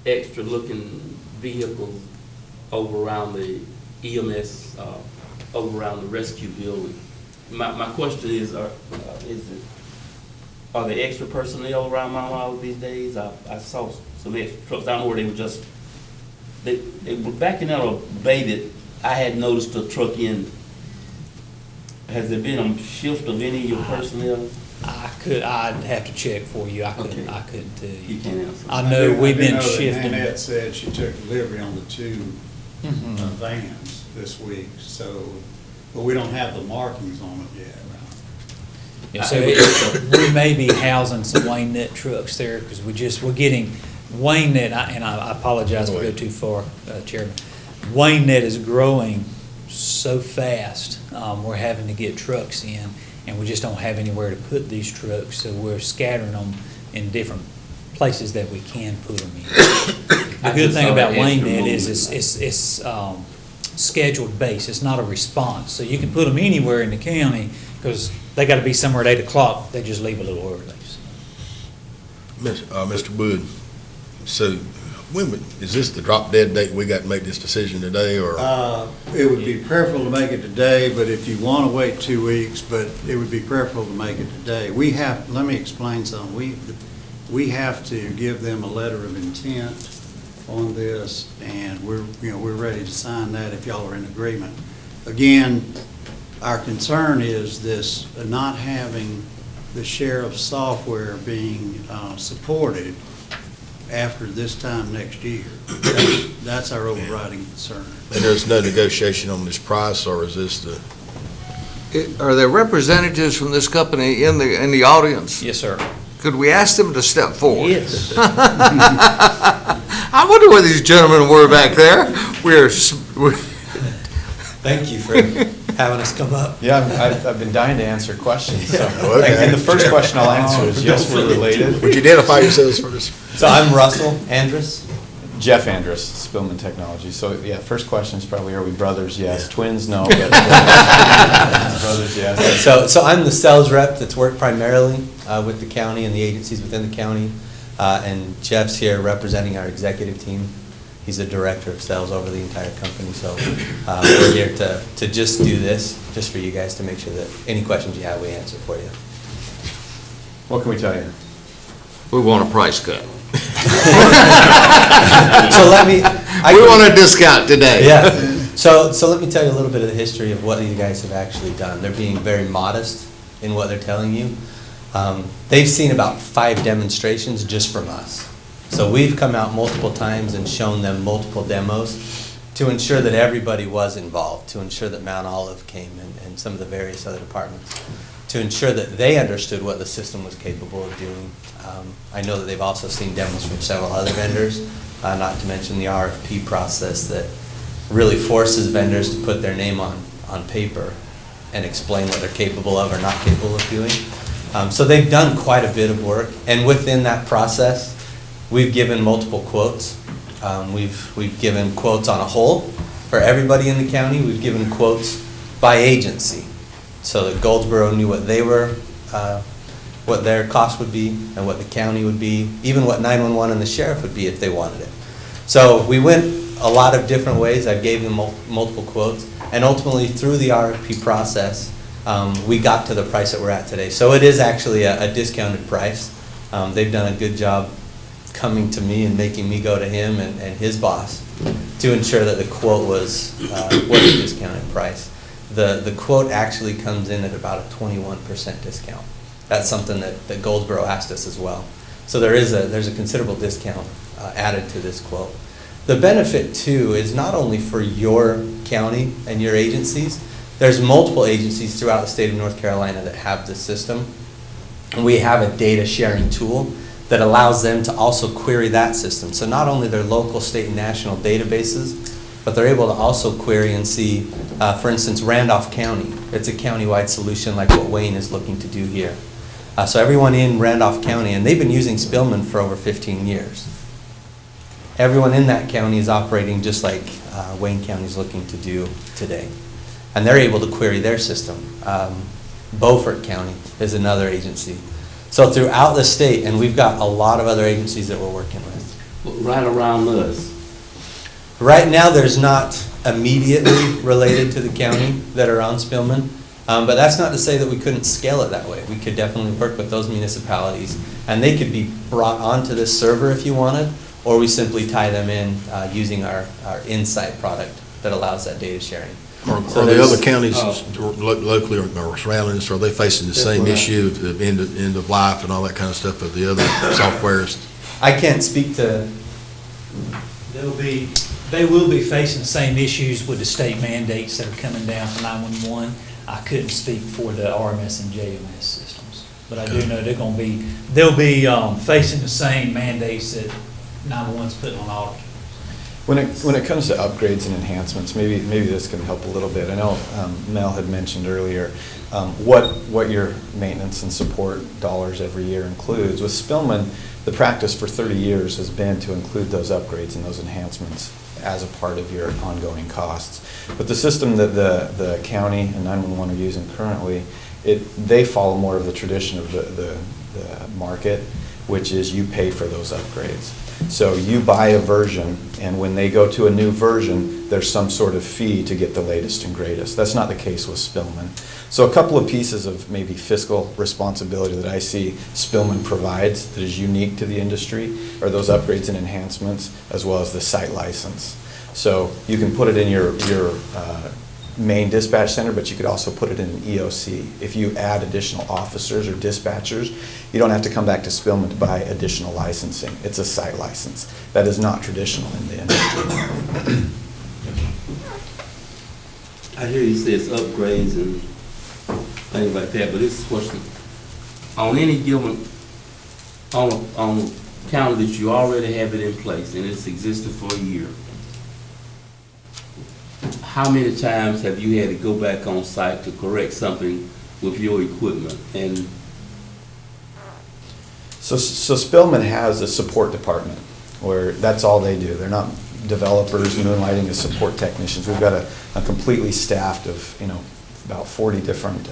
extra looking vehicles over around the EMS, over around the rescue building. My question is, are there extra personnel around Mount Olive these days? I saw some extra trucks. I don't know where they were just, they were backing out a bay that I had noticed a truck in. Has there been a shift of any of your personnel? I'd have to check for you. I couldn't tell you. You can't answer. I know we've been shifting. Nanette said she took delivery on the 2 vans this week, so, but we don't have the markings on it yet. Yeah, so we may be housing some Wayne Net trucks there, because we're getting, Wayne Net, and I apologize if I go too far, Chairman. Wayne Net is growing so fast, we're having to get trucks in, and we just don't have anywhere to put these trucks, so we're scattering them in different places that we can put them in. The good thing about Wayne Net is it's scheduled base, it's not a response, so you can put them anywhere in the county, because they got to be somewhere at 8 o'clock, they just leave a little early. Mr. Wood, so is this the drop dead date we got to make this decision today, or? It would be preferable to make it today, but if you want to wait 2 weeks, but it would be preferable to make it today. Let me explain something. We have to give them a letter of intent on this, and we're ready to sign that if y'all are in agreement. Again, our concern is this, not having the sheriff's software being supported after this time next year. That's our overriding concern. And there's no negotiation on this price, or is this the? Are there representatives from this company in the audience? Yes, sir. Could we ask them to step forward? Yes. I wonder where these gentlemen were back there. Thank you for having us come up. Yeah, I've been dying to answer questions. So. Okay. And the first question I'll answer is yes, we're related. Would you identify yourselves first? So I'm Russell Andrus, Jeff Andrus, Spillman Technology. So yeah, first question is probably, are we brothers? Yes. Yeah. Twins? No. But brothers, yes. So I'm the sales rep that's worked primarily with the county and the agencies within the county. And Jeff's here representing our executive team. He's the director of sales over the entire company. So we're here to just do this, just for you guys, to make sure that any questions you have, we answer for you. What can we tell you? We want a price cut. So we want a discount today. Yeah. So let me tell you a little bit of the history of what you guys have actually done. They're being very modest in what they're telling you. They've seen about 5 demonstrations just from us. So we've come out multiple times and shown them multiple demos to ensure that everybody was involved, to ensure that Mount Olive came and some of the various other departments, to ensure that they understood what the system was capable of doing. I know that they've also seen demos from several other vendors, not to mention the RFP process that really forces vendors to put their name on paper and explain what they're capable of or not capable of doing. So they've done quite a bit of work, and within that process, we've given multiple quotes. We've given quotes on a whole for everybody in the county. We've given quotes by agency, so that Goldsboro knew what they were, what their cost would be, and what the county would be, even what 911 and the sheriff would be if they wanted it. So we went a lot of different ways. I gave them multiple quotes, and ultimately through the RFP process, we got to the price that we're at today. So it is actually a discounted price. They've done a good job coming to me and making me go to him and his boss to ensure that the quote was a discounted price. The quote actually comes in at about a 21% discount. That's something that Goldsboro asked us as well. So there's a considerable discount added to this quote. The benefit too is not only for your county and your agencies. There's multiple agencies throughout the state of North Carolina that have this system. And we have a data sharing tool that allows them to also query that system. So not only their local, state, and national databases, but they're able to also query and see, for instance, Randolph County. It's a countywide solution like what Wayne is looking to do here. So everyone in Randolph County, and they've been using Spillman for over 15 years. Everyone in that county is operating just like Wayne County is looking to do today. And they're able to query their system. Beaufort County is another agency. So throughout the state, and we've got a lot of other agencies that we're working with. Right around us. Right now, there's not immediately related to the county that are on Spillman, but that's not to say that we couldn't scale it that way. We could definitely work with those municipalities, and they could be brought onto this server if you wanted, or we simply tie them in using our Insight product that allows that data sharing. Are the other counties locally or surrounding us, are they facing the same issue of end of life and all that kind of stuff of the other softwares? I can't speak to. There'll be They will be facing the same issues with the state mandates that are coming down for 911. I couldn't speak for the RMS and JMS systems, but I do know they'll be facing the same mandates that 911's putting on all. When it comes to upgrades and enhancements, maybe this can help a little bit. I know Mel had mentioned earlier what your maintenance and support dollars every year includes. With Spillman, the practice for 30 years has been to include those upgrades and those enhancements as a part of your ongoing costs. But the system that the county and 911 are using currently, they follow more of the tradition of the market, which is you pay for those upgrades. So you buy a version, and when they go to a new version, there's some sort of fee to get the latest and greatest. That's not the case with Spillman. So a couple of pieces of maybe fiscal responsibility that I see Spillman provides that is unique to the industry are those upgrades and enhancements, as well as the site license. So you can put it in your main dispatch center, but you could also put it in an EOC. If you add additional officers or dispatchers, you don't have to come back to Spillman to buy additional licensing. It's a site license. That is not traditional in the industry. I hear you say it's upgrades and things like that, but this is a question. On any given, on a counter that you already have it in place and it's existed for a year, how many times have you had to go back on site to correct something with your equipment? And So Spillman has a support department where that's all they do. They're not developers moonlighting as support technicians. We've got a completely staffed of about 40 different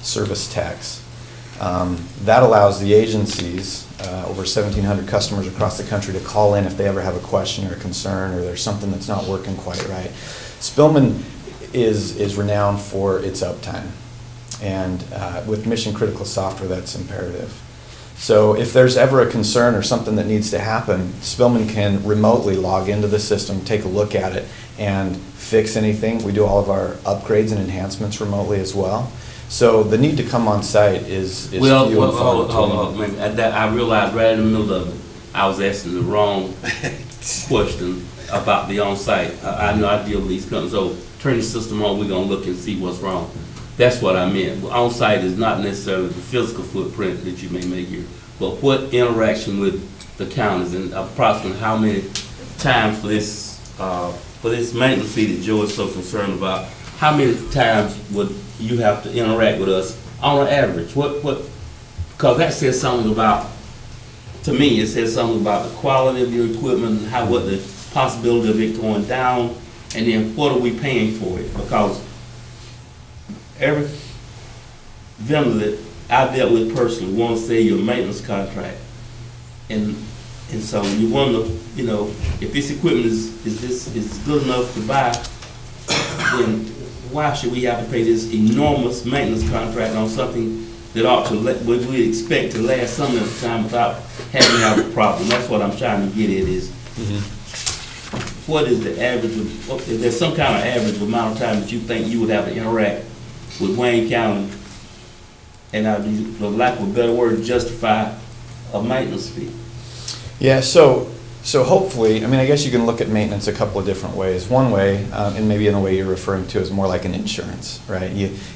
service techs. That allows the agencies, over 1,700 customers across the country, to call in if they ever have a question or a concern or there's something that's not working quite right. Spillman is renowned for its uptime, and with mission critical software, that's imperative. So if there's ever a concern or something that needs to happen, Spillman can remotely log into the system, take a look at it, and fix anything. We do all of our upgrades and enhancements remotely as well. So the need to come on site is few and far between. I realized right in the middle of it, I was asking the wrong question about the on-site. I know I deal with these companies, so turn the system on, we're gonna look and see what's wrong. That's what I meant. On-site is not necessarily the physical footprint that you may make here, but what interaction with the counties, and approximately how many times for this maintenance fee that Joe is so concerned about, how many times would you have to interact with us on an average? Because that says something about, to me, it says something about the quality of your equipment and what the possibility of it going down, and then what are we paying for it? Because every vendor that I dealt with personally wants to sell you a maintenance contract, and so you wonder, if this equipment is good enough to buy, then why should we have to pay this enormous maintenance contract on something that ought to we expect to last some of the time without having to have a problem? That's what I'm trying to get at is, what is the average, is there some kind of average amount of time that you think you would have to interact with Wayne County, and for lack of a better word, justify a maintenance fee? Yeah, so hopefully, I guess you can look at maintenance a couple of different ways. One way, and maybe in the way you're referring to, is more like an insurance, right?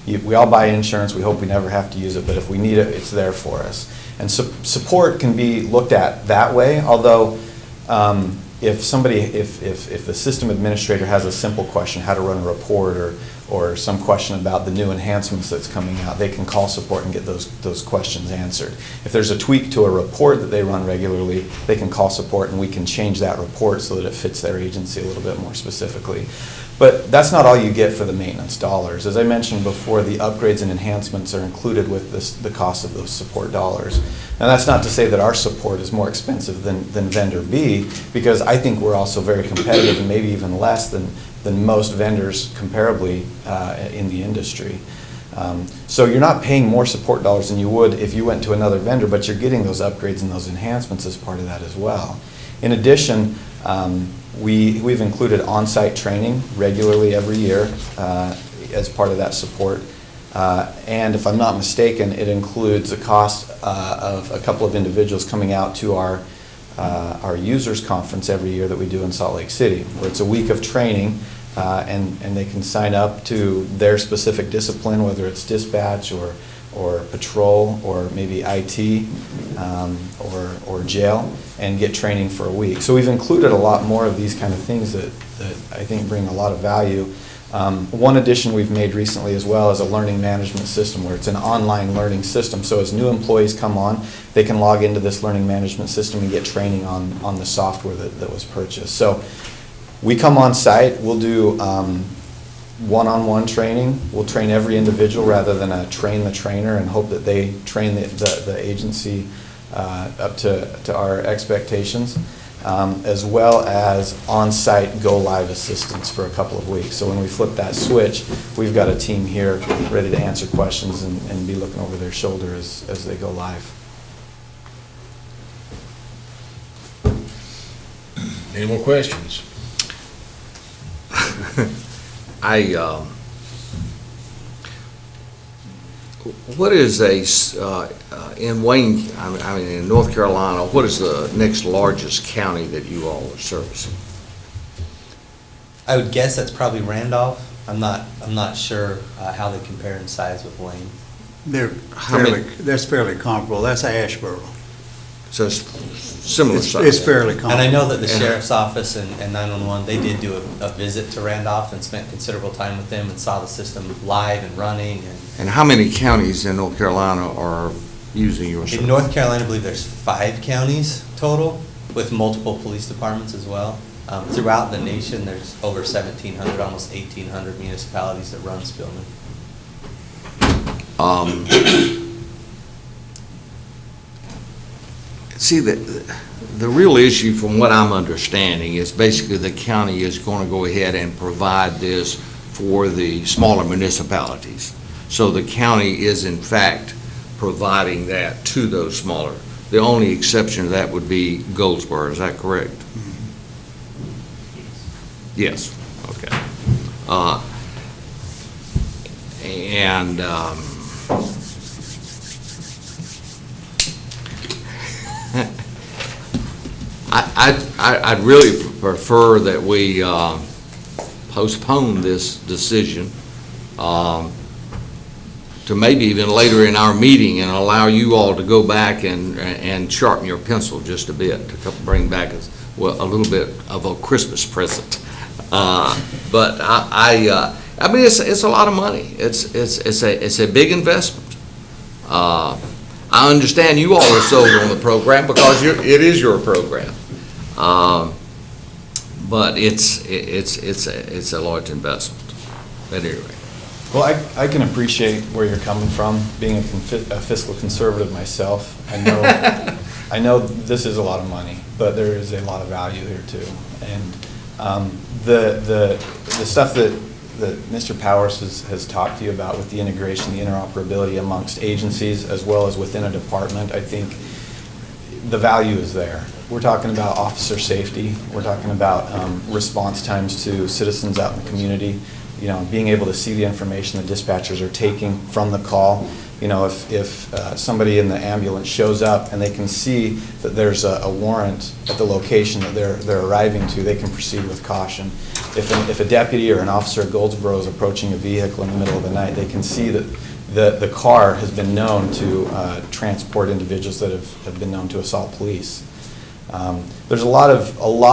We all buy insurance, we hope we never have to use it, but if we need it, it's there for us. And support can be looked at that way, although if the system administrator has a simple question, how to run a report, or some question about the new enhancements that's coming out, they can call support and get those questions answered. If there's a tweak to a report that they run regularly, they can call support and we can change that report so that it fits their agency a little bit more specifically. But that's not all you get for the maintenance dollars. As I mentioned before, the upgrades and enhancements are included with the cost of those support dollars. Now that's not to say that our support is more expensive than vendor B, because I think we're also very competitive and maybe even less than most vendors comparably in the industry. So you're not paying more support dollars than you would if you went to another vendor, but you're getting those upgrades and those enhancements as part of that as well. In addition, we've included on-site training regularly every year as part of that support. And if I'm not mistaken, it includes the cost of a couple of individuals coming out to our our users conference every year that we do in Salt Lake City, where it's a week of training, and they can sign up to their specific discipline, whether it's dispatch or patrol or maybe IT or jail, and get training for a week. So we've included a lot more of these kind of things that I think bring a lot of value. One addition we've made recently as well is a learning management system, where it's an online learning system. So as new employees come on, they can log into this learning management system and get training on the software that was purchased. So we come on site, we'll do one-on-one training. We'll train every individual rather than train the trainer and hope that they train the agency up to our expectations, as well as on-site go-live assistance for a couple of weeks. So when we flip that switch, we've got a team here ready to answer questions and be looking over their shoulder as they go live. Any more questions? What is in Wayne, I mean, in North Carolina, what is the next largest county that you all are servicing? I would guess that's probably Randolph. I'm not sure how they compare in size with Wayne. That's fairly comparable. That's Asheboro. So it's similar size. It's fairly comparable. And I know that the sheriff's office and 911, they did do a visit to Randolph and spent considerable time with them and saw the system live and running. And how many counties in North Carolina are using your service? In North Carolina, I believe there's 5 counties total, with multiple police departments as well. Throughout the nation, there's over 1,700, almost 1,800 municipalities that run Spillman. See, the real issue from what I'm understanding is basically the county is going to go ahead and provide this for the smaller municipalities. So the county is in fact providing that to those smaller. The only exception to that would be Goldsboro, is that correct? Yes, okay. I'd really prefer that we postpone this decision to maybe even later in our meeting and allow you all to go back and sharpen your pencil just a bit, to bring back a little bit of a Christmas present. But I mean, it's a lot of money. It's a big investment. I understand you all are sold on the program because it is your program. But it's a large investment. But anyway. Well, I can appreciate where you're coming from, being a fiscal conservative myself. I know this is a lot of money, but there is a lot of value here too. And the stuff that Mr. Powers has talked to you about with the integration, the interoperability amongst agencies as well as within a department, I think the value is there. We're talking about officer safety. We're talking about response times to citizens out in the community. You know, being able to see the information the dispatchers are taking from the call. You know, if somebody in the ambulance shows up and they can see that there's a warrant at the location that they're arriving to, they can proceed with caution. If a deputy or an officer at Goldsboro is approaching a vehicle in the middle of the night, they can see that the car has been known to transport individuals that have been known to assault police. There's a lot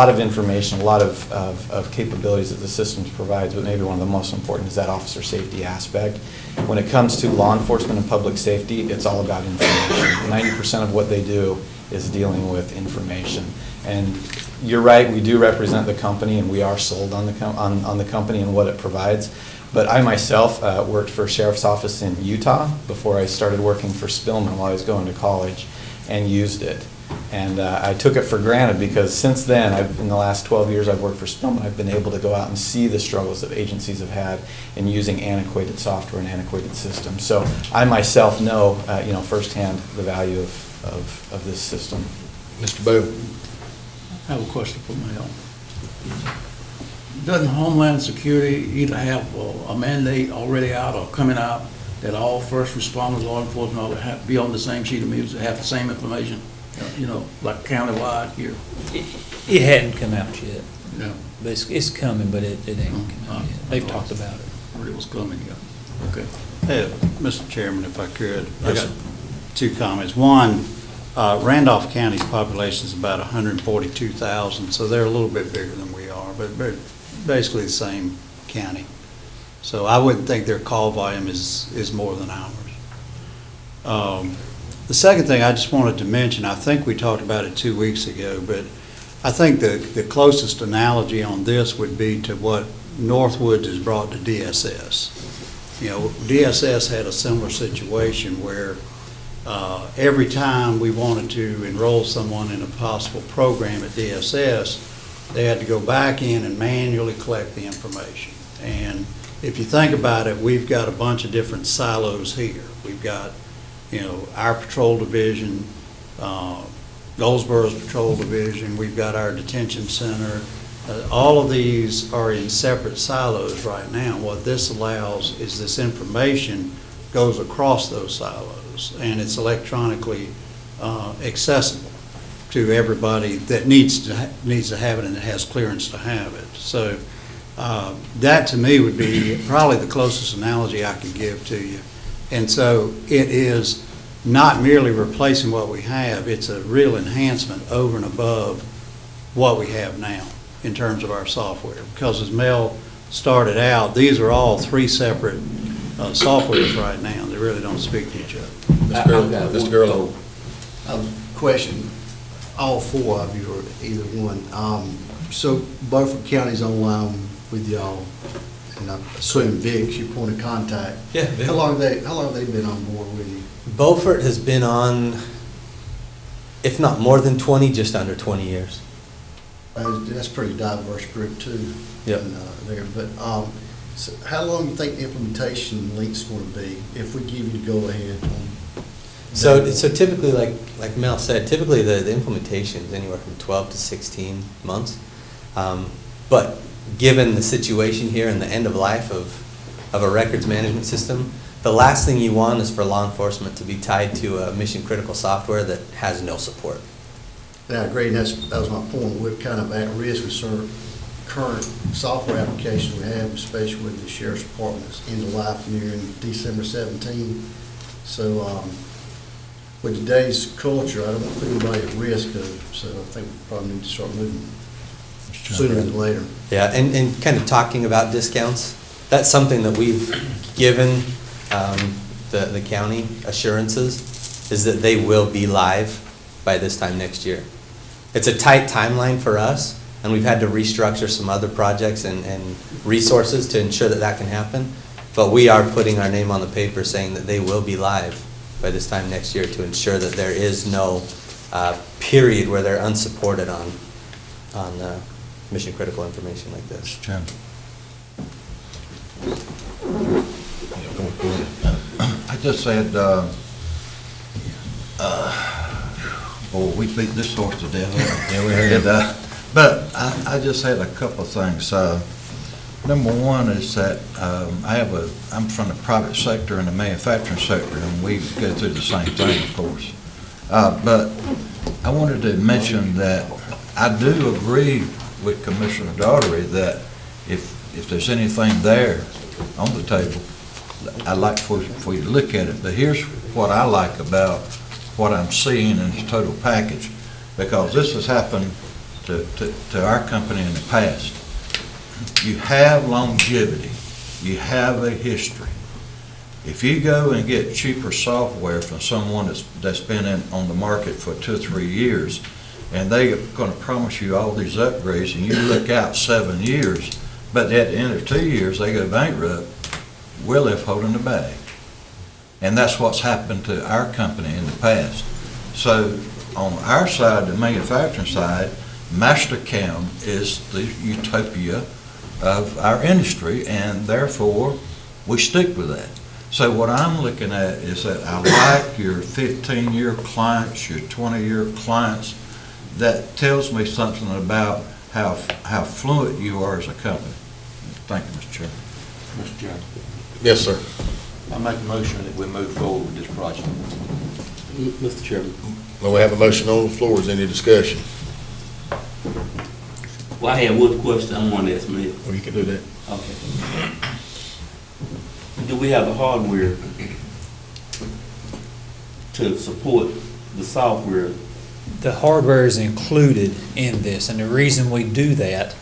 of information, a lot of capabilities that the system provides, but maybe one of the most important is that officer safety aspect. When it comes to law enforcement and public safety, it's all about information. 90% of what they do is dealing with information. And you're right, we do represent the company, and we are sold on the company and what it provides. But I myself worked for a sheriff's office in Utah before I started working for Spillman while I was going to college, and used it. And I took it for granted because since then, in the last 12 years I've worked for Spillman, I've been able to go out and see the struggles that agencies have had in using antiquated software and antiquated systems. So I myself know, firsthand the value of this system. Mr. Boo? I have a question for Mel. Doesn't Homeland Security either have a mandate already out or coming out that all first responders, law enforcement, all have to be on the same sheet of music, have the same information? You know, like countywide here? It hadn't come out yet. No. But it's coming, but it ain't come out yet. They've talked about it. Or it was coming, yeah. Okay. Hey, Mr. Chairman, if I could, I Yes, got two comments. One, Randolph County's population is about 142,000, so they're a little bit bigger than we are, but basically the same county. So I wouldn't think their call volume is more than ours. The second thing I just wanted to mention, I think we talked about it 2 weeks ago, but I think the closest analogy on this would be to what Northwoods has brought to DSS. You know, DSS had a similar situation where every time we wanted to enroll someone in a possible program at DSS, they had to go back in and manually collect the information. And if you think about it, we've got a bunch of different silos here. We've got, you know, our patrol division, Goldsboro's patrol division, we've got our detention center. All of these are in separate silos right now. What this allows is this information goes across those silos, and it's electronically accessible to everybody that needs to have it and that has clearance to have it. So that to me would be probably the closest analogy I could give to you. And so it is not merely replacing what we have, it's a real enhancement over and above what we have now in terms of our software. Because as Mel started out, these are all three separate softwares right now. They really don't speak to each other. Mr. Gurlow. Question, all four of you or either one. So Beaufort County's online with y'all, and I assume Vic's your point of contact. Yeah, Vic. How long have they been on board with you? Beaufort has been on, if not more than 20, just under 20 years. That's a pretty diverse group too. Yep. There, but so how long do you think the implementation link's going to be if we give you the go-ahead on? So typically, like Mel said, typically the implementation is anywhere from 12 to 16 months. But given the situation here and the end of life of a records management system, the last thing you want is for law enforcement to be tied to a mission-critical software that has no support. Yeah, I agree, and that was my point. We're kind of at risk with certain current software applications we have, especially with the sheriff's department's end of life near in December 17. So with today's culture, I don't want to put anybody at risk of, so I think we probably need to start moving sooner than later. Yeah, and kind of talking about discounts, that's something that we've given the county assurances, is that they will be live by this time next year. It's a tight timeline for us, and we've had to restructure some other projects and resources to ensure that that can happen. But we are putting our name on the paper saying that they will be live by this time next year to ensure that there is no period where they're unsupported on mission critical information like this. Mr. Chairman. I just said, we beat this horse to death. Yeah, we heard And, but I just had a couple of things. Number one is that I'm from the private sector and the manufacturing sector, and we go through the same thing, of course. But I wanted to mention that I do agree with Commissioner Daugherty that if there's anything there on the table, I'd like for you to look at it. But here's what I like about what I'm seeing in this total package, because this has happened to our company in the past. You have longevity. You have a history. If you go and get cheaper software from someone that's been on the market for 2 or 3 years, and they're going to promise you all these upgrades, and you look out 7 years, but at the end of 2 years they go bankrupt, we're left holding the bag. And that's what's happened to our company in the past. So on our side, the manufacturing side, MasterCam is the utopia of our industry, and therefore we stick with that. So what I'm looking at is that I like your 15-year clients, your 20-year clients. That tells me something about how fluent you are as a company. Thank you, Mr. Chairman. Mr. Chairman, Yes, sir. I make a motion that we move forward with this project. Mr. Chairman, Well, we have a motion on the floor. Is there any discussion? Well, I had one question I wanted to ask Mayor. Well, you can do that. Okay. Do we have the hardware to support the software? The hardware is included in this, and the reason we do that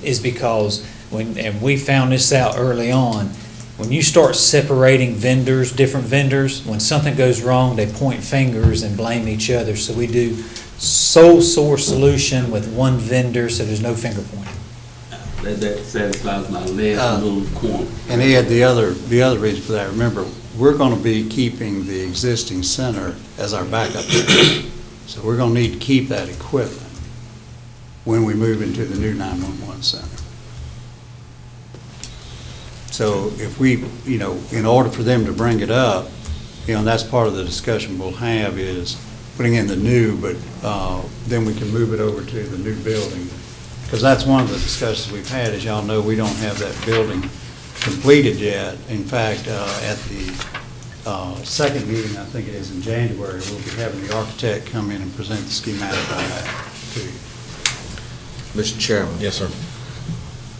is because and we found this out early on, when you start separating vendors, different vendors, when something goes wrong, they point fingers and blame each other. So we do sole source solution with one vendor, so there's no finger pointing. That satisfies my last little corner. And Ed, the other reason for that, remember, we're going to be keeping the existing center as our backup center. So we're going to need to keep that equipment when we move into the new 911 center. So if we, in order for them to bring it up, and that's part of the discussion we'll have is putting in the new, but then we can move it over to the new building. Because that's one of the discussions we've had. As y'all know, we don't have that building completed yet. In fact, at the second meeting, I think it is in January, we'll be having the architect come in and present the schematic on that to you. Mr. Chairman. Yes, sir.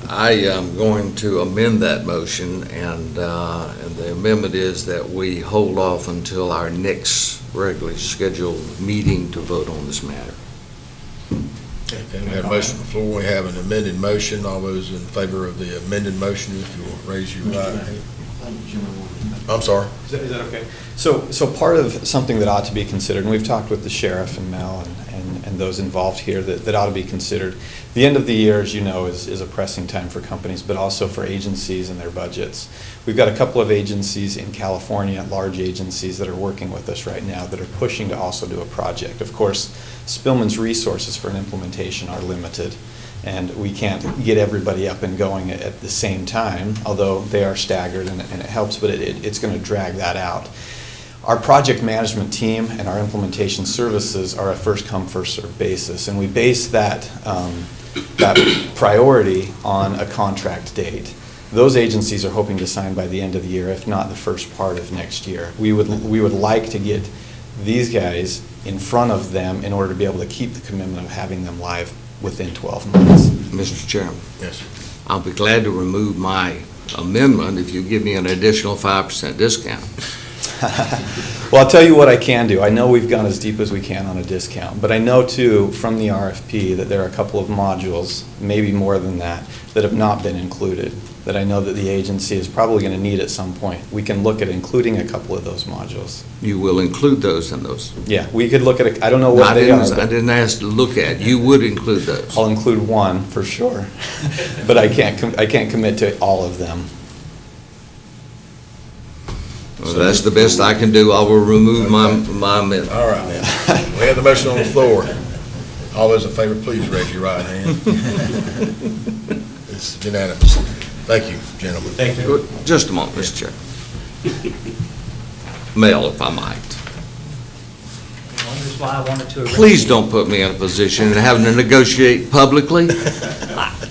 I am going to amend that motion, and the amendment is that we hold off until our next regularly scheduled meeting to vote on this matter. Okay, we have a motion on the floor. We have an amended motion. All those in favor of the amended motion, if you will raise your right hand. I'm sorry. Is that okay? So part of something that ought to be considered, and we've talked with the sheriff and Mel and those involved here that ought to be considered. The end of the year, as you know, is a pressing time for companies, but also for agencies and their budgets. We've got a couple of agencies in California, large agencies that are working with us right now that are pushing to also do a project. Of course, Spillman's resources for an implementation are limited, and we can't get everybody up and going at the same time, although they are staggered and it helps, but it's going to drag that out. Our project management team and our implementation services are a first-come, first-served basis, and we base that priority on a contract date. Those agencies are hoping to sign by the end of the year, if not the first part of next year. We would like to get these guys in front of them in order to be able to keep the commitment of having them live within 12 months. Mr. Chairman. Yes. I'll be glad to remove my amendment if you give me an additional 5% discount. Well, I'll tell you what I can do. I know we've gone as deep as we can on a discount, but I know too from the RFP that there are a couple of modules, maybe more than that have not been included, that I know that the agency is probably going to need at some point. We can look at including a couple of those modules. You will include those in those? Yeah, we could look at it. I don't know what they are. I didn't ask to look at. You would include those? I'll include one for sure, but I can't commit to all of them. Well, that's the best I can do. I will remove my amendment. All right, then. We have the motion on the floor. All those in favor, please raise your right hand. It's unanimous. Thank you, gentlemen. Thank you. Just a moment, Mr. Chair. Mel, if I might. That's why I wanted to. Please don't put me in a position of having to negotiate publicly.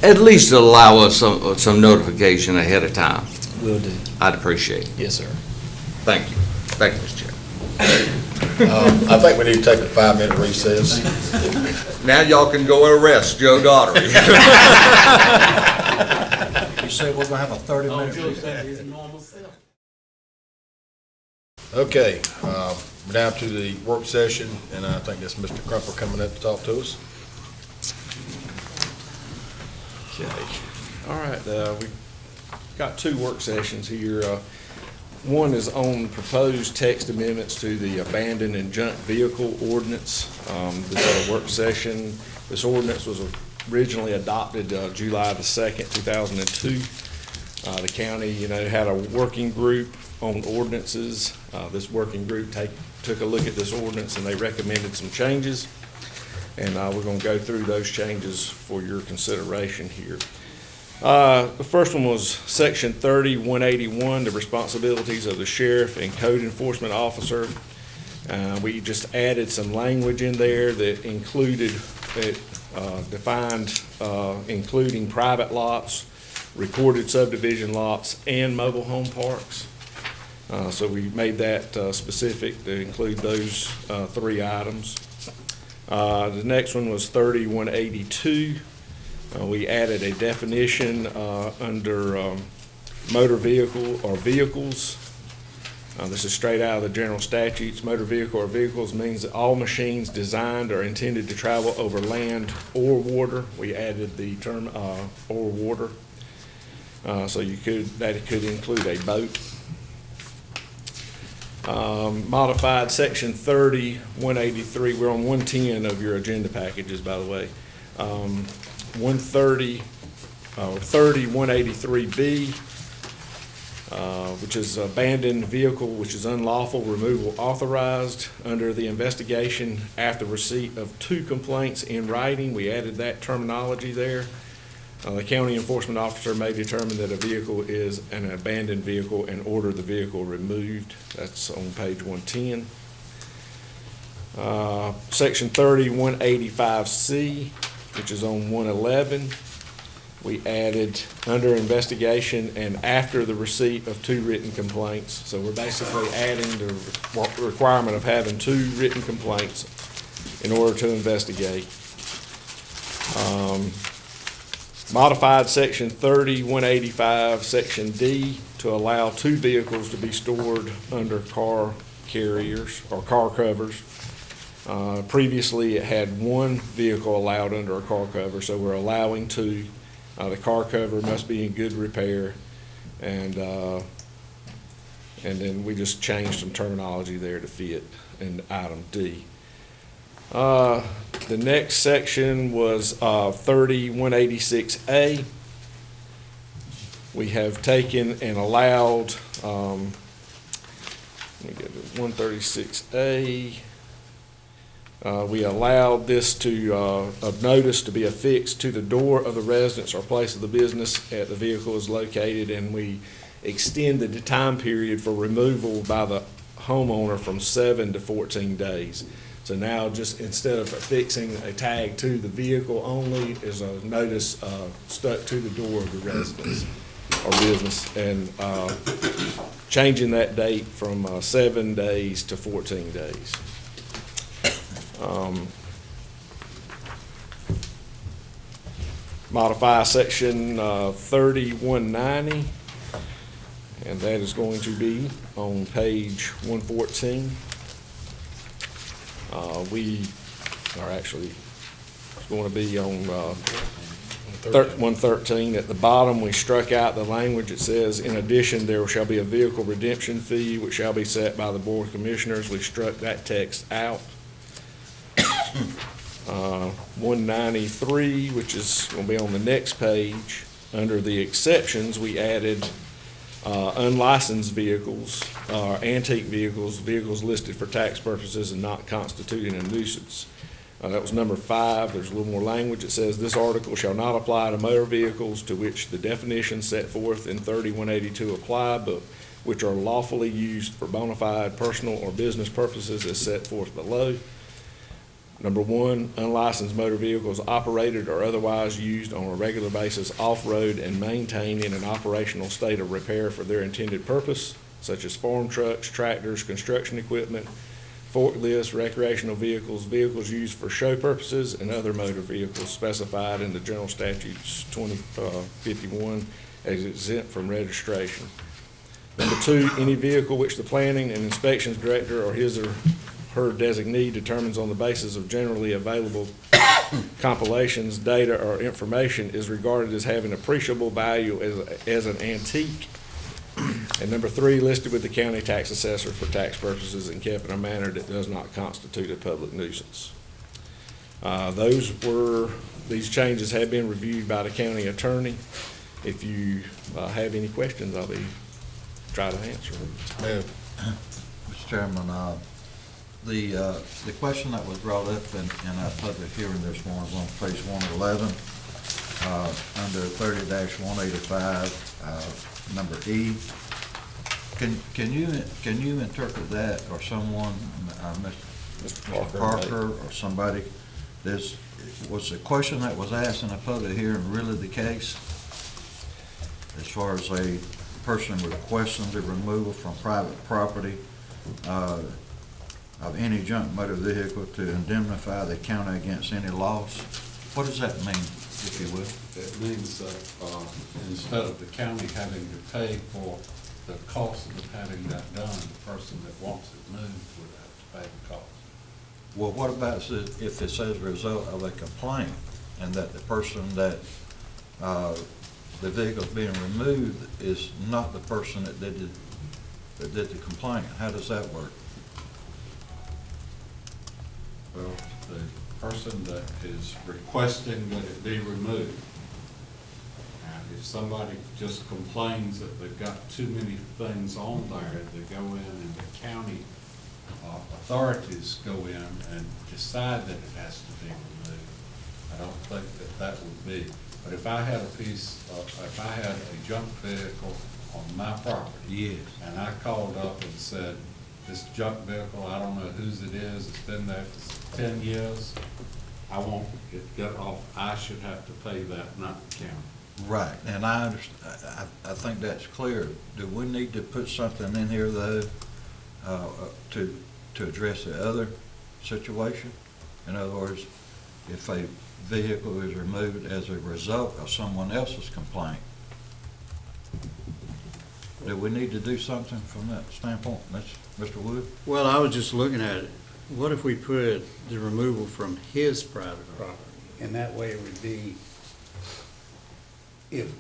At least allow us some notification ahead of time. Will do. I'd appreciate it. Yes, sir. Thank you. Thank you, Mr. Chair. I think we need to take a 5-minute recess. Now y'all can go and arrest Joe Daugherty. You say we're going to have a 30-minute recess? Okay, we're down to the work session, and I think that's Mr. Crumper coming up to talk to us. Okay. All right, we've got 2 work sessions here. One is on proposed text amendments to the abandoned and junk vehicle ordinance. This is a work session. This ordinance was originally adopted July the 2nd, 2002. The county, had a working group on ordinances. This working group took a look at this ordinance and they recommended some changes. And we're going to go through those changes for your consideration here. The first one was Section 30-181, the responsibilities of the sheriff and code enforcement officer. We just added some language in there that included, defined including private lots, recorded subdivision lots, and mobile home parks. So we made that specific to include those three items. The next one was 3182. We added a definition under motor vehicle or vehicles. This is straight out of the general statutes. Motor vehicle or vehicles means that all machines designed or intended to travel over land or water. We added the term or water. So that could include a boat. Modified section 30-183. We're on 110 of your agenda packages, by the way. 30-183B, which is abandoned vehicle, which is unlawful removal authorized under the investigation after receipt of 2 complaints in writing. We added that terminology there. The county enforcement officer may determine that a vehicle is an abandoned vehicle and order the vehicle removed. That's on page 110. Section 30-185C, which is on 111. We added under investigation and after the receipt of 2 written complaints. So we're basically adding the requirement of having 2 written complaints in order to investigate. Modified section 30-185, section D, to allow 2 vehicles to be stored under car carriers or car covers. Previously, it had 1 vehicle allowed under a car cover, so we're allowing 2. The car cover must be in good repair, and then we just changed some terminology there to fit in item D. The next section was 30-186A. We have taken and allowed, let me get to 136A. We allowed this of notice to be affixed to the door of the residence or place of the business at the vehicle is located, and we extended the time period for removal by the homeowner from 7 to 14 days. So now, just instead of affixing a tag to the vehicle only, is a notice stuck to the door of the residence or business, and changing that date from 7 days to 14 days. Modify section 30-190, and that is going to be on page 114. We are actually, it's going to be on 113. At the bottom, we struck out the language. It says, in addition, there shall be a vehicle redemption fee which shall be set by the Board of Commissioners. We struck that text out. 193, which is going to be on the next page, under the exceptions, we added unlicensed vehicles, antique vehicles, vehicles listed for tax purposes and not constituting a nuisance. That was number 5. There's a little more language. It says, this article shall not apply to motor vehicles to which the definitions set forth in 30-182 apply, but which are lawfully used for bona fide personal or business purposes as set forth below. Number 1, unlicensed motor vehicles operated or otherwise used on a regular basis off-road and maintained in an operational state of repair for their intended purpose, such as farm trucks, tractors, construction equipment, forklifts, recreational vehicles, vehicles used for show purposes, and other motor vehicles specified in the General Statutes 2051 as exempt from registration. Number 2, any vehicle which the planning and inspections director or his or her designee determines on the basis of generally available compilations, data, or information is regarded as having appreciable value as an antique. And number 3, listed with the county tax assessor for tax purposes and kept in a manner that does not constitute a public nuisance. These changes have been reviewed by the county attorney. If you have any questions, I'll try to answer them. Mr. Chairman, the question that was brought up in our public hearing this morning is on page 111, under 30-185, number E. Can you interpret that, or someone, Mr. Parker or somebody, was the question that was asked in a public hearing really the case? As far as person requesting the removal from private property of any junk motor vehicle to indemnify the county against any loss. What does that mean, if you will? It means that instead of the county having to pay for the cost of having that done, the person that wants it moved would have to pay the cost. Well, what about if it's as a result of a complaint and that the person that the vehicle's being removed is not the person that did the complaint? How does that work? Well, the person that is requesting that it be removed, and if somebody just complains that they've got too many things on there, they go in and the county authorities go in and decide that it has to be removed. I don't think that that would be. But if I had if I had a junk vehicle on my property. Yes. And I called up and said, this junk vehicle, I don't know whose it is, it's been there for 10 years, I want it get off, I should have to pay that, not the county. Right, and I understand, I think that's clear. Do we need to put something in here, though, to address the other situation? In other words, if a vehicle is removed as a result of someone else's complaint, do we need to do something from that standpoint, Mr. Wood? Well, I was just looking at it. What if we put the removal from his private property? And that way it would be, if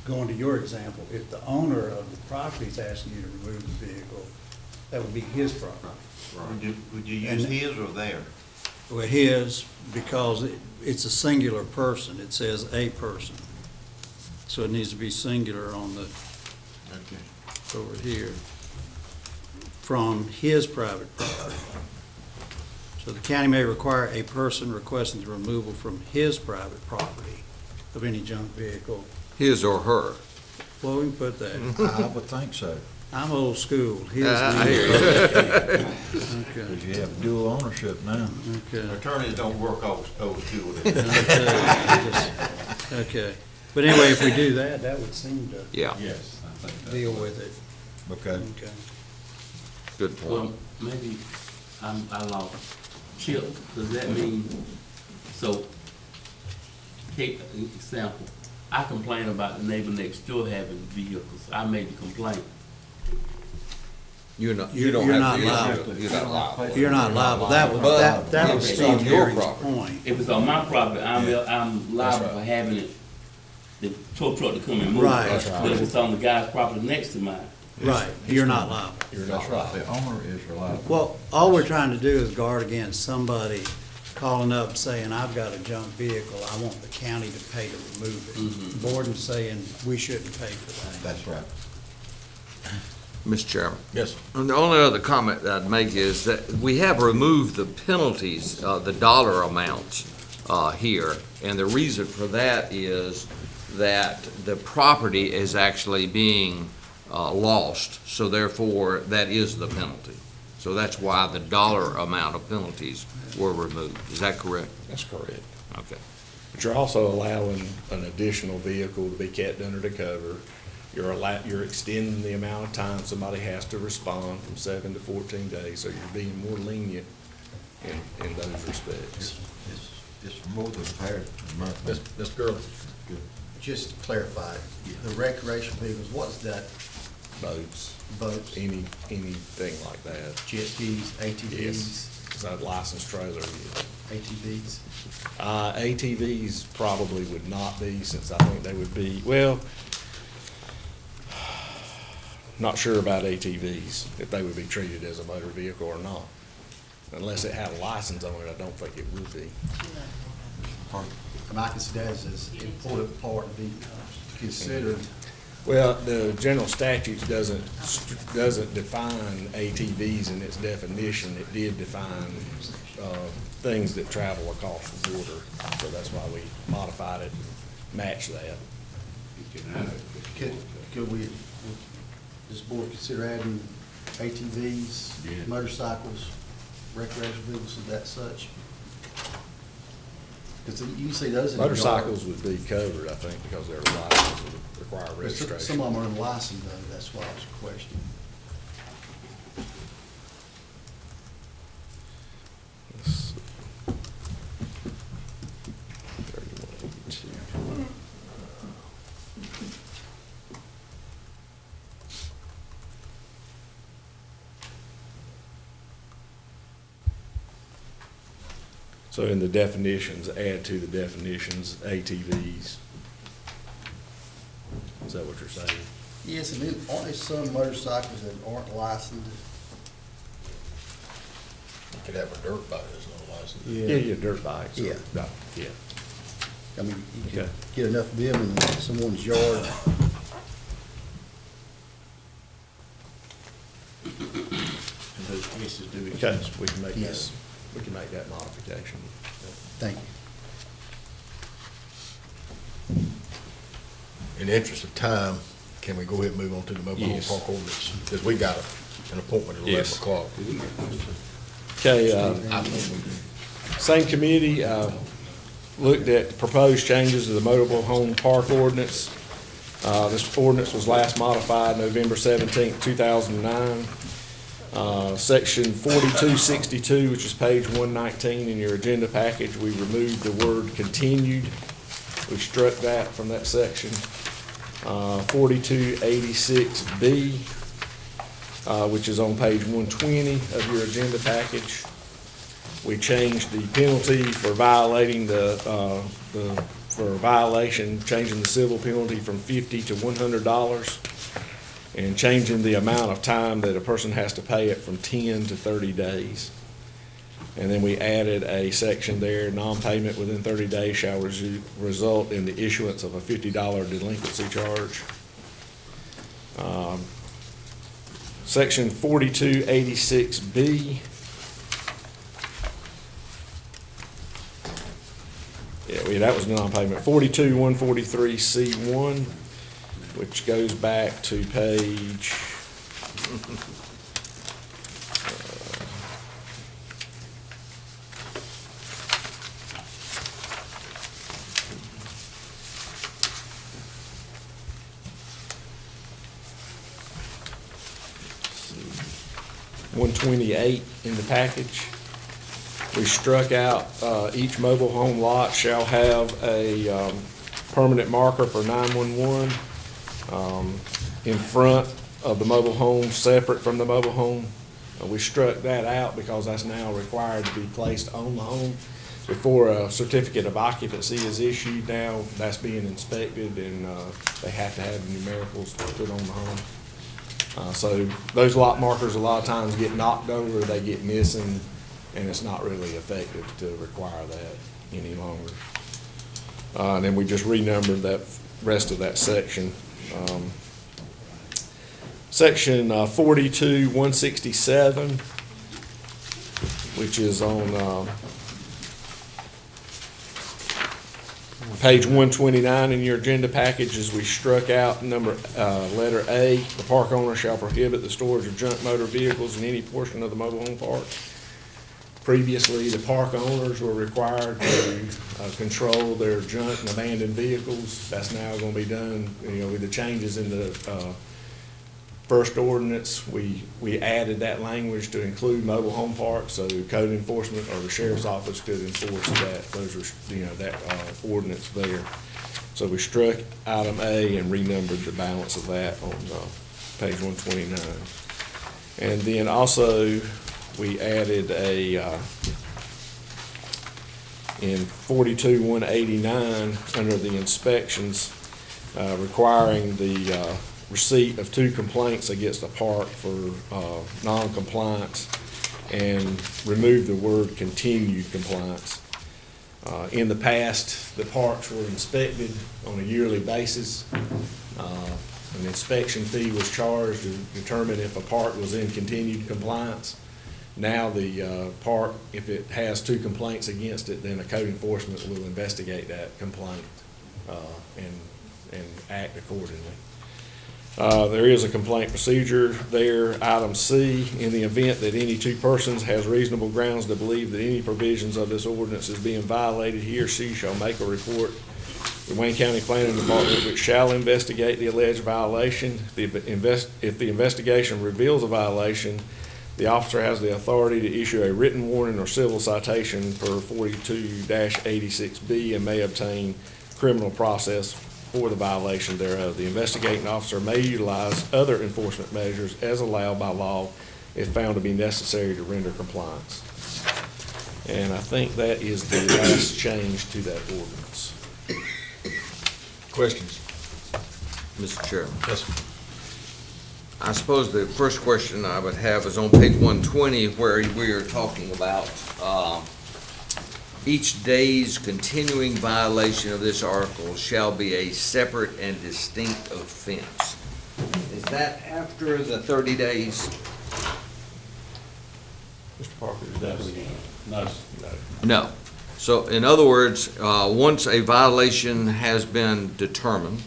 going to your example, if the owner of the property is asking you to remove the vehicle, that would be his property. Would you use his or their? Well, his, because it's a singular person. It says a person. So it needs to be singular on the, over here, from his private property. So the county may require a person requesting the removal from his private property of any junk vehicle. His or her. Well, we can put that. I would think so. I'm old school. His, I hear okay. Because you have dual ownership now. Okay. Attorneys don't work old school. Okay. But anyway, if we do that, that would seem to Yeah, Yes, I think that's deal with it. Okay. Okay. good point. Well, maybe I lost. Chip, does that mean, so, take an example. I complain about the neighbor next door having vehicles. I made the complaint. You don't You're have not to- liable. You're not liable. You're not liable. That was, But that if was it's Steve on your Geary's property. point. If it's on my property, I'm liable for having it, the tow truck to come and move it. Right. That's But if it's on the guy's property next to mine, Right, you're not liable. That's right. The owner is reliable. Well, all we're trying to do is guard against somebody calling up saying, I've got a junk vehicle, I want the county to pay to remove it. Borden's saying we shouldn't pay for that. That's right. Mr. Chairman. Yes. And the only other comment that I'd make is that we have removed the penalties, the dollar amounts here. And the reason for that is that the property is actually being lost, so therefore that is the penalty. So that's why the dollar amount of penalties were removed. Is that correct? That's correct. Okay. But you're also allowing an additional vehicle to be kept under the cover. You're extending the amount of time somebody has to respond from 7 to 14 days, so you're being more lenient in those respects. It's more than fair, in my opinion. Mr. Gurley? Just to clarify, the recreational vehicles, what's that? Boats, Boats, anything like that. jet skis, ATVs, Yes, is that licensed trailer? ATVs? ATVs probably would not be, since I think they would be, well, not sure about ATVs, if they would be treated as a motor vehicle or not. Unless it had a license on it, I don't think it would be. And I consider that as an important part to be considered. Well, the general statute doesn't define ATVs in its definition. It did define things that travel across the border, so that's why we modified it, match that. Could we, this board consider adding ATVs, motorcycles, recreational vehicles of that such? Because you can see those in the yard. Motorcycles would be covered, I think, because they're licensed and require But registration. some of them are unlicensed though, that's why I was questioning. Let's see. 3182. So in the definitions, add to the definitions ATVs. Is that what you're saying? Yes, and then aren't there some motorcycles that aren't licensed? You could have a dirt bike that's not licensed. Yeah, dirt bikes. Yeah. Yeah. I mean, you can Okay. get enough of them in someone's yard. In those cases, do Okay, exist. we can make that, Yes. we can make that modification. Thank you. In the interest of time, can we go ahead and move on to the mobile home Yes. park ordinance? Because we got an appointment at 11 Yes. o'clock. Okay, I think we do. same committee, looked at proposed changes to the mobile home park ordinance. This ordinance was last modified November 17th, 2009. Section 4262, which is page 119 in your agenda package, we removed the word continued. We struck that from that section. 4286B, which is on page 120 of your agenda package. We changed the penalty for violating changing the civil penalty from $50 to $100, and changing the amount of time that a person has to pay it from 10 to 30 days. And then we added a section there, non-payment within 30 days shall result in the issuance of a $50 delinquency charge. Section 4286B. Yeah, that was non-payment. 42143C1, which goes back to page 128 in the package. We struck out, each mobile home lot shall have a permanent marker for 911 in front of the mobile home, separate from the mobile home. We struck that out because that's now required to be placed on the home. Before a certificate of occupancy is issued now, that's being inspected, and they have to have numericals put on the home. So those lot markers a lot of times get knocked over, they get missing, and it's not really effective to require that any longer. And then we just renumbered that rest of that section. Section 42167, which is on page 129 in your agenda packages, we struck out letter A, the park owner shall prohibit the storage of junk motor vehicles in any portion of the mobile home park. Previously, the park owners were required to control their junk and abandoned vehicles. That's now going to be done, with the changes in the first ordinance. We added that language to include mobile home parks, so code enforcement or the sheriff's office could enforce that. Those are, that ordinance there. So we struck item A and renumbered the balance of that on page 129. And then also, we added in 42189, under the inspections, requiring the receipt of 2 complaints against a park for non-compliance, and remove the word continued compliance. In the past, the parks were inspected on a yearly basis. An inspection fee was charged to determine if a park was in continued compliance. Now the park, if it has 2 complaints against it, then a code enforcement will investigate that complaint and act accordingly. There is a complaint procedure there. Item C, in the event that any two persons has reasonable grounds to believe that any provisions of this ordinance is being violated, he or she shall make a report to the Wayne County Planning Department, which shall investigate the alleged violation. If the investigation reveals a violation, the officer has the authority to issue a written warning or civil citation per 42-86B and may obtain criminal process for the violation thereof. The investigating officer may utilize other enforcement measures as allowed by law if found to be necessary to render compliance. And I think that is the last change to that ordinance. Questions? Mr. Chairman. Yes, sir. I suppose the first question I would have is on page 120, where we are talking about each day's continuing violation of this article shall be a separate and distinct offense. Is that after the 30 days? Mr. Parker, is that? No. So in other words, once a violation has been determined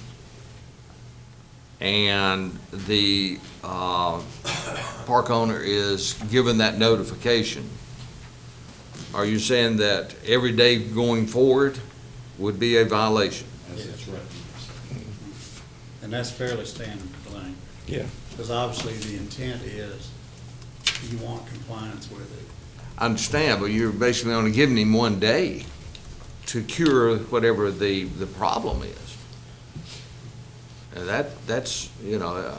and the park owner is given that notification, are you saying that every day going forward would be a violation? As it's written. And that's fairly standard language. Yeah. Because obviously the intent is you want compliance with it. I understand, but you're basically only giving him one day to cure whatever the problem is. And that's, you know,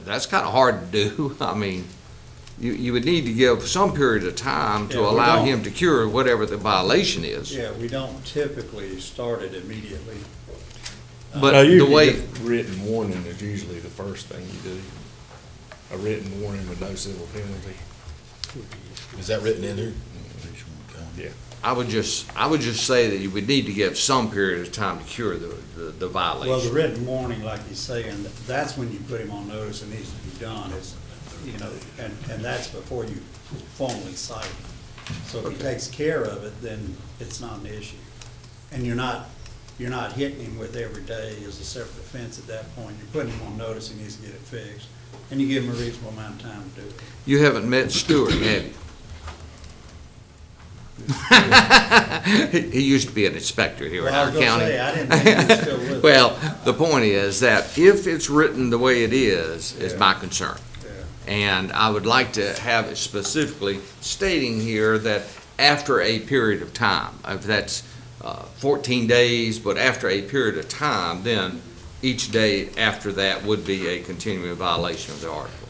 that's kind of hard to do. I mean, you would need to give some period of time to allow him to cure whatever the violation is. Yeah, we don't typically start it immediately. But the way. Written warning is usually the first thing you do. A written warning with no civil penalty. Is that written in here? Yeah. I would just say that you would need to give some period of time to cure the violation. Well, the written warning, like he's saying, that's when you put him on notice it needs to be done, is, you know, and that's before you formally cite him. So if he takes care of it, then it's not an issue. And you're not hitting him with every day as a separate offense at that point. You're putting him on notice he needs to get it fixed. And you give him a reasonable amount of time to do it. You haven't met Stewart, have you? He used to be an inspector here in our county. I didn't think he was still with us. Well, the point is that if it's written the way it is my concern. Yeah. And I would like to have it specifically stating here that after a period of time, if that's 14 days, but after a period of time, then each day after that would be a continuing violation of the article.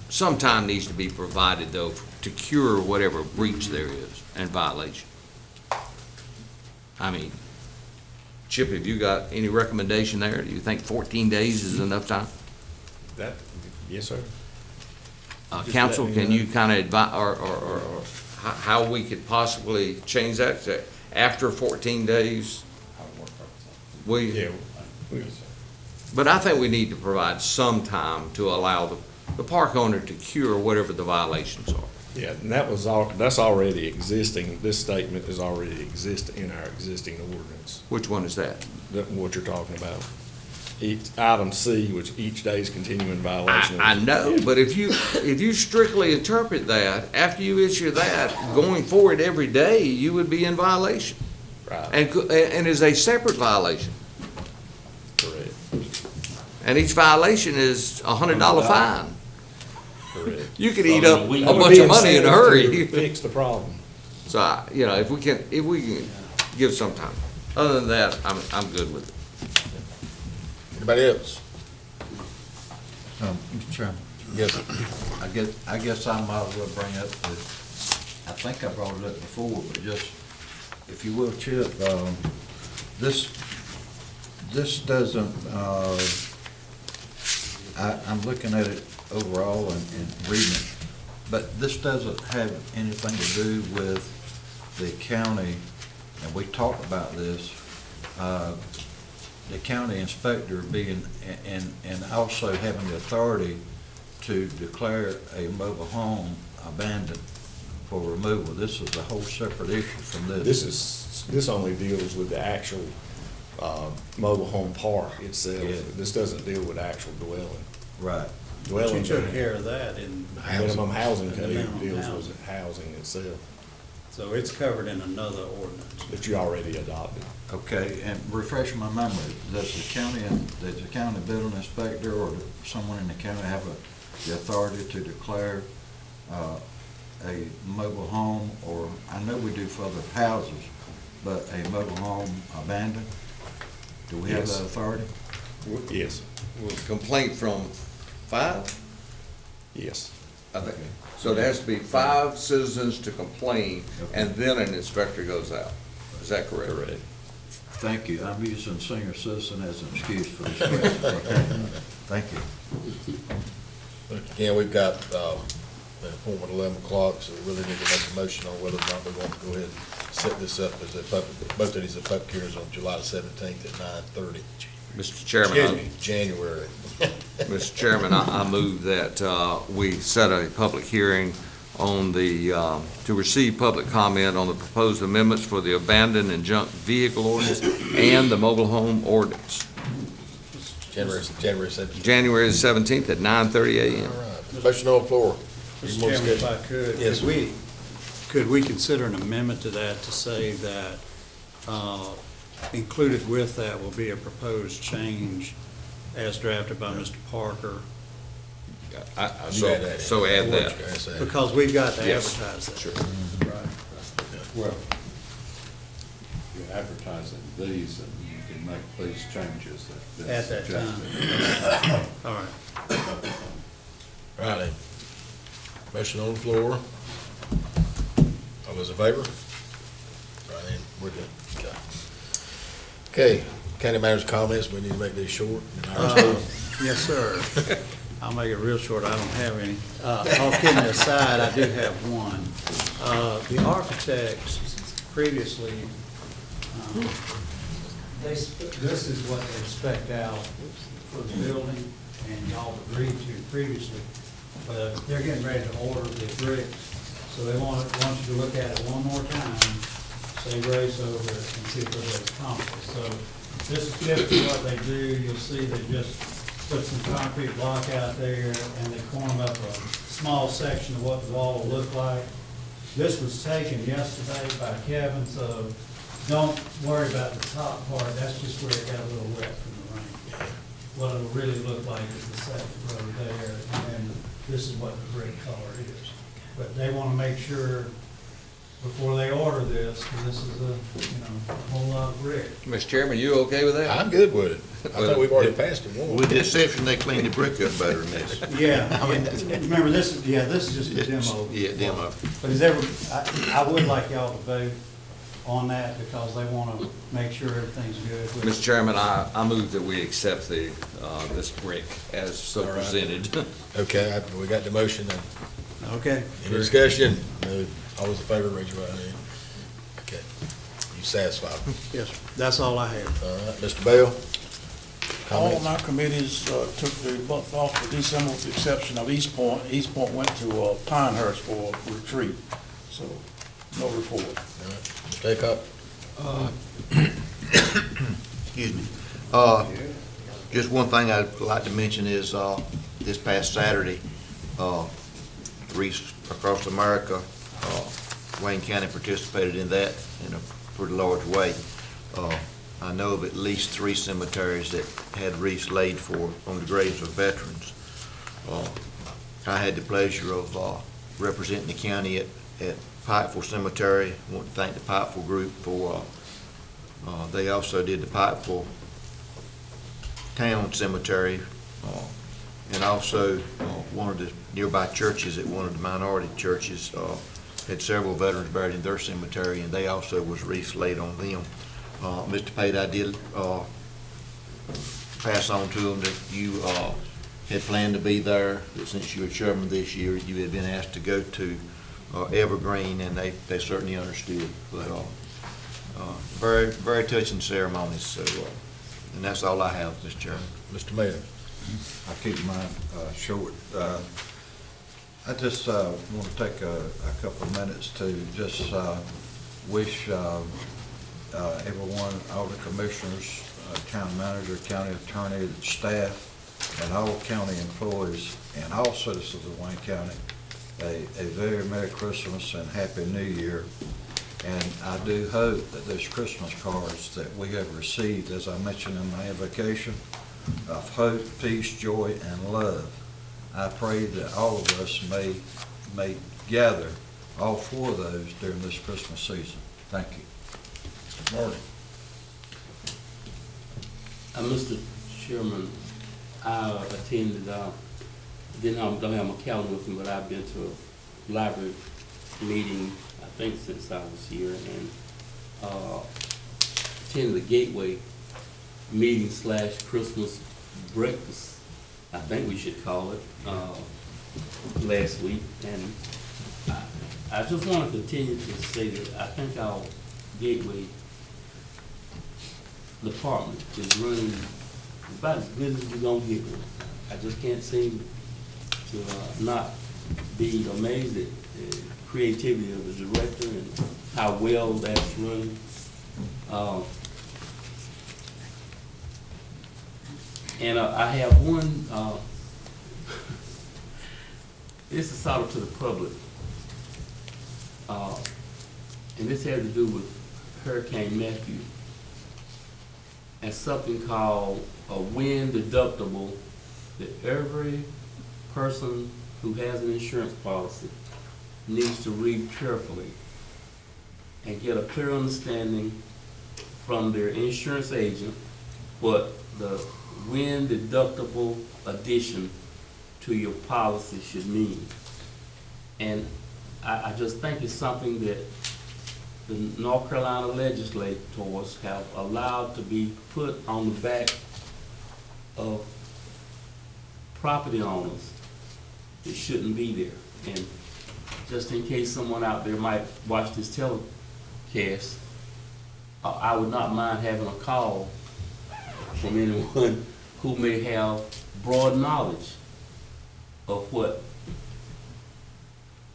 Some time needs to be provided, though, to cure whatever breach there is and violation. I mean, Chip, have you got any recommendation there? Do you think 14 days is enough time? Yes, sir. Council, can you kind of advise, or how we could possibly change that to after 14 days? Yeah. But I think we need to provide some time to allow the park owner to cure whatever the violations are. Yeah, and that's already existing. This statement is already in our existing ordinance. Which one is that? What you're talking about. Item C, which each day's continuing violation. I know, but if you strictly interpret that, after you issue that, going forward every day, you would be in violation. Right. And is a separate violation. Correct. And each violation is a $100 fine. Correct. You could eat up a bunch of money in a hurry. Fix the problem. So, you know, if we can give some time. Other than that, I'm good with it. Anybody else? Mr. Chairman. Yes, sir. I guess I might as well bring up the, I think I brought it up before, but just, if you will, Chip, this doesn't, I'm looking at it overall and reading it, but this doesn't have anything to do with the county, and we talked about this, the county inspector being, and also having the authority to declare a mobile home abandoned for removal. This is a whole separate issue from this. This only deals with the actual mobile home park itself. Yeah. This doesn't deal with actual dwelling. Right. But you Dwelling, took care of that in. minimum housing in the code minimum deals housing. with housing itself So it's covered in another ordinance. that you already adopted. Okay, and refresh my memory, does the county building inspector or someone in the county have the authority to declare a mobile home, or, I know we do for other houses, but a mobile home abandoned? Do we have Yes. that authority? Yes, Complaint from 5? yes. I think. So there has to be 5 citizens to complain, and then an inspector goes out. Is that correct? Correct. Thank you, I'm using senior citizen as an excuse for this question. Okay. Thank you. Again, we've got an appointment at 11 o'clock, so we really need to make a motion on whether or not we want to go ahead and set this up as a public, both of these are public hearings on July 17th at 9:30. Mr. Chairman, Excuse me, January. Mr. Chairman, I move that we set a public hearing on the, to receive public comment on the proposed amendments for the abandoned and junk vehicle ordinance and the mobile home ordinance. January 17th. January 17th at 9:30 a.m. All right, motion on the floor. Mr. Chairman, if I could, Yes, could we consider an amendment to that to say that included with that will be a proposed change as drafted by Mr. Parker? So add that. Because we've got to Yes. advertise that. Sure. Right. Well, you're advertising these and you can make these changes At that time. All right. Right then. Motion on the floor. All those in favor? Right then, we're good. Okay, county manager's comments, we need to make these short. Yes, sir. I'll make it real short, I don't have any. All kidding aside, I do have one. The architects previously, this is what they spec'd out for the building, and y'all agreed to previously. But they're getting ready to order the bricks, so they want you to look at it one more time, say race over it, and see if everybody's accomplished. So this is typically what they do. You'll see they just put some concrete block out there, and they form up a small section of what the wall will look like. This was taken yesterday by Kevin, so don't worry about the top part. That's just where it got a little wet from the rain. What it'll really look like is the second row there, and then this is what the brick color is. But they want to make sure before they order this, because this is a whole lot of brick. Mr. Chairman, you okay with that? I'm good with it. I thought we've already passed it once. With the exception they cleaned the brick up better than this. Yeah, remember this is just a demo. Yeah, demo. But I would like y'all to vote on that because they want to make sure everything's good. with- Mr. Chairman, I move that we accept the, this brick as so All right. presented. Okay, we got the motion. Okay. Any discussion? No. All those in favor, raise your right hand. Okay. You satisfied? Yes, that's all I have. All right, Mr. Bell? All of Comments? my committees took the month off for December with the exception of East Point. East Point went to Pinehurst for a retreat, so no report. All right. Mr. Aycock? Excuse me. Just one thing I'd like to mention is, this past Saturday, Reese Across America, Wayne County participated in that in a pretty large way. I know of at least 3 cemeteries that had wreaths laid for on the graves of veterans. I had the pleasure of representing the county at Pikeville Cemetery. I want to thank the Pikeville group for, they also did the Pikeville Town Cemetery, and also one of the nearby churches at one of the minority churches had several veterans buried in their cemetery, and they also was wreaths laid on them. Mr. Pate, I did pass on to them that you had planned to be there, that since you were chairman this year, you had been asked to go to Evergreen, and they certainly understood. But very, very touching ceremonies, so, and that's all I have, Mr. Chairman. Mr. Mayor? I'll keep mine short. I just want to take a couple of minutes to just wish everyone, all the commissioners, county manager, county attorney, staff, and all county employees, and all citizens of Wayne County, a very Merry Christmas and Happy New Year. And I do hope that those Christmas cards that we have received, as I mentioned in my invocation, of hope, peace, joy, and love, I pray that all of us may gather all four of those during this Christmas season. Thank you. Mr. Marty. Mr. Chairman, I attended, don't have my calendar with me, but I've been to a library meeting, I think since I was here, and attended the Gateway meeting / Christmas breakfast, I think we should call it, last week. And I just want to continue to say that I think our Gateway department is running about as good as you're gonna get one. I just can't seem to not be amazed at the creativity of the director and how well that's running. And I have one, this is sort of to the public, and this had to do with Hurricane Matthew and something called a wind deductible that every person who has an insurance policy needs to read carefully and get a clear understanding from their insurance agent what the wind deductible addition to your policy should mean. And I just think it's something that the North Carolina legislators have allowed to be put on the back of property owners. It shouldn't be there. And just in case someone out there might watch this telecast, I would not mind having a call from anyone who may have broad knowledge of what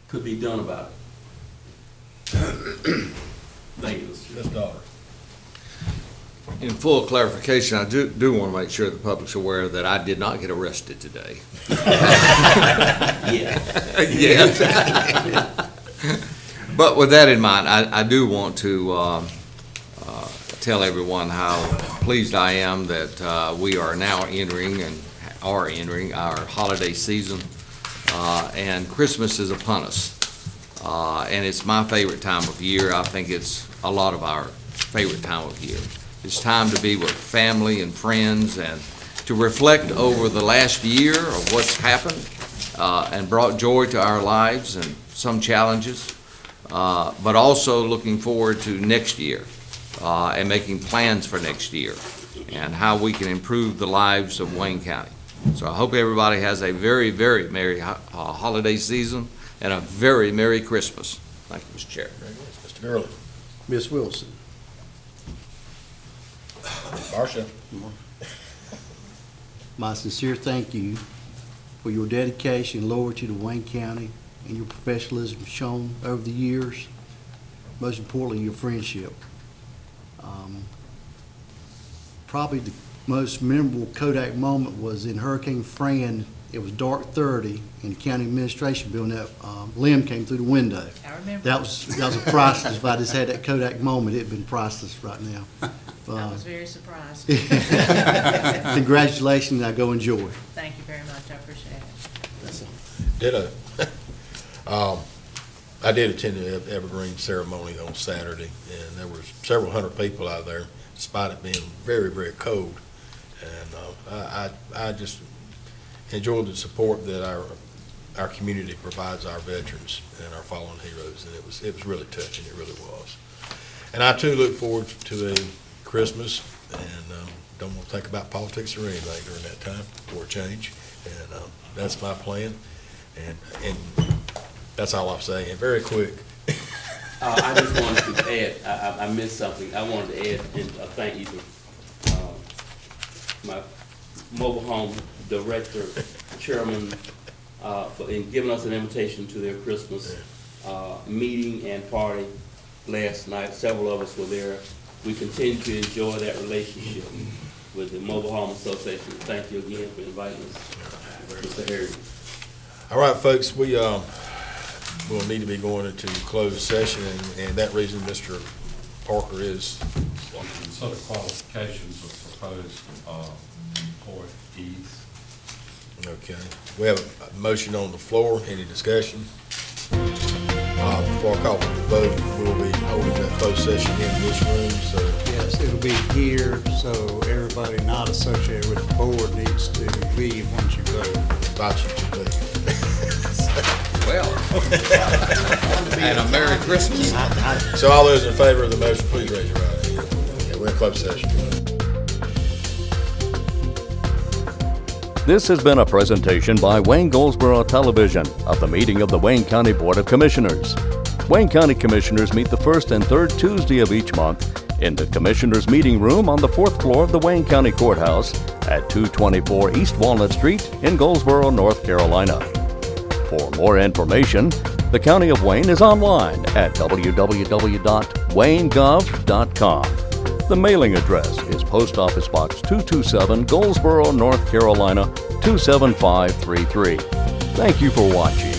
could be done about it. Thank you, Mr. Ms. Dollar. In full clarification, I do want to make sure the public's aware that I did not get arrested today. Yeah. But with that in mind, I do want to tell everyone how pleased I am that we are now entering our holiday season, and Christmas is upon us. And it's my favorite time of year. I think it's a lot of our favorite time of year. It's time to be with family and friends and to reflect over the last year of what's happened and brought joy to our lives and some challenges, but also looking forward to next year and making plans for next year and how we can improve the lives of Wayne County. So I hope everybody has a very, very merry holiday season and a very Merry Christmas. Thank you, Mr. Chair. Mr. Gurley. Ms. Wilson. Marcia. My sincere thank you for your dedication and loyalty to Wayne County and your professionalism shown over the years. Most importantly, your friendship. Probably the most memorable Kodak moment was in Hurricane Fran. It was dark 30 in the county administration building. That limb came through the window. I remember. That was a priceless. If I just had that Kodak moment, it'd been priceless right now. I was very surprised. Congratulations. Now go enjoy. Thank you very much. I appreciate it. Ditto. I did attend the Evergreen ceremony on Saturday, and there were several hundred people out there, despite it being very, very cold. And I just enjoyed the support that our community provides our veterans and our fallen heroes, and it was really touching. It really was. And I too look forward to a Christmas, and don't want to think about politics or anything during that time or change. And that's my plan. And that's all I'll say. And very quick. I just wanted to add, I missed something. I wanted to add a thank you to my mobile home director, chairman, for giving us an invitation to their Christmas meeting and party last night. Several of us were there. we continue to enjoy that relationship with the Mobile Home Association. Thank you again for inviting us, Mr. Harry. All right, folks, we will need to be going into closed session, and that reason Mr. Parker is. Consider qualifications of proposed employees. Okay. We have a motion on the floor. Any discussion? Before I call for the vote, we'll be holding that closed session in this room, so. Yes, it'll be here, so everybody not associated with the board needs to leave once you vote. Invite you to leave. Well, and a Merry Christmas. So all those in favor of the motion, please raise your right hand. Okay, we're in closed session. This has been a presentation by Wayne Goldsboro Television of the meeting of the Wayne County Board of Commissioners. Wayne County Commissioners meet the first and third Tuesday of each month in the Commissioners' Meeting Room on the 4th floor of the Wayne County Courthouse at 224 East Walnut Street in Goldsboro, North Carolina. For more information, the County of Wayne is online at www.waynegov.com. The mailing address is Post Office Box 227, Goldsboro, North Carolina 27533. Thank you for watching.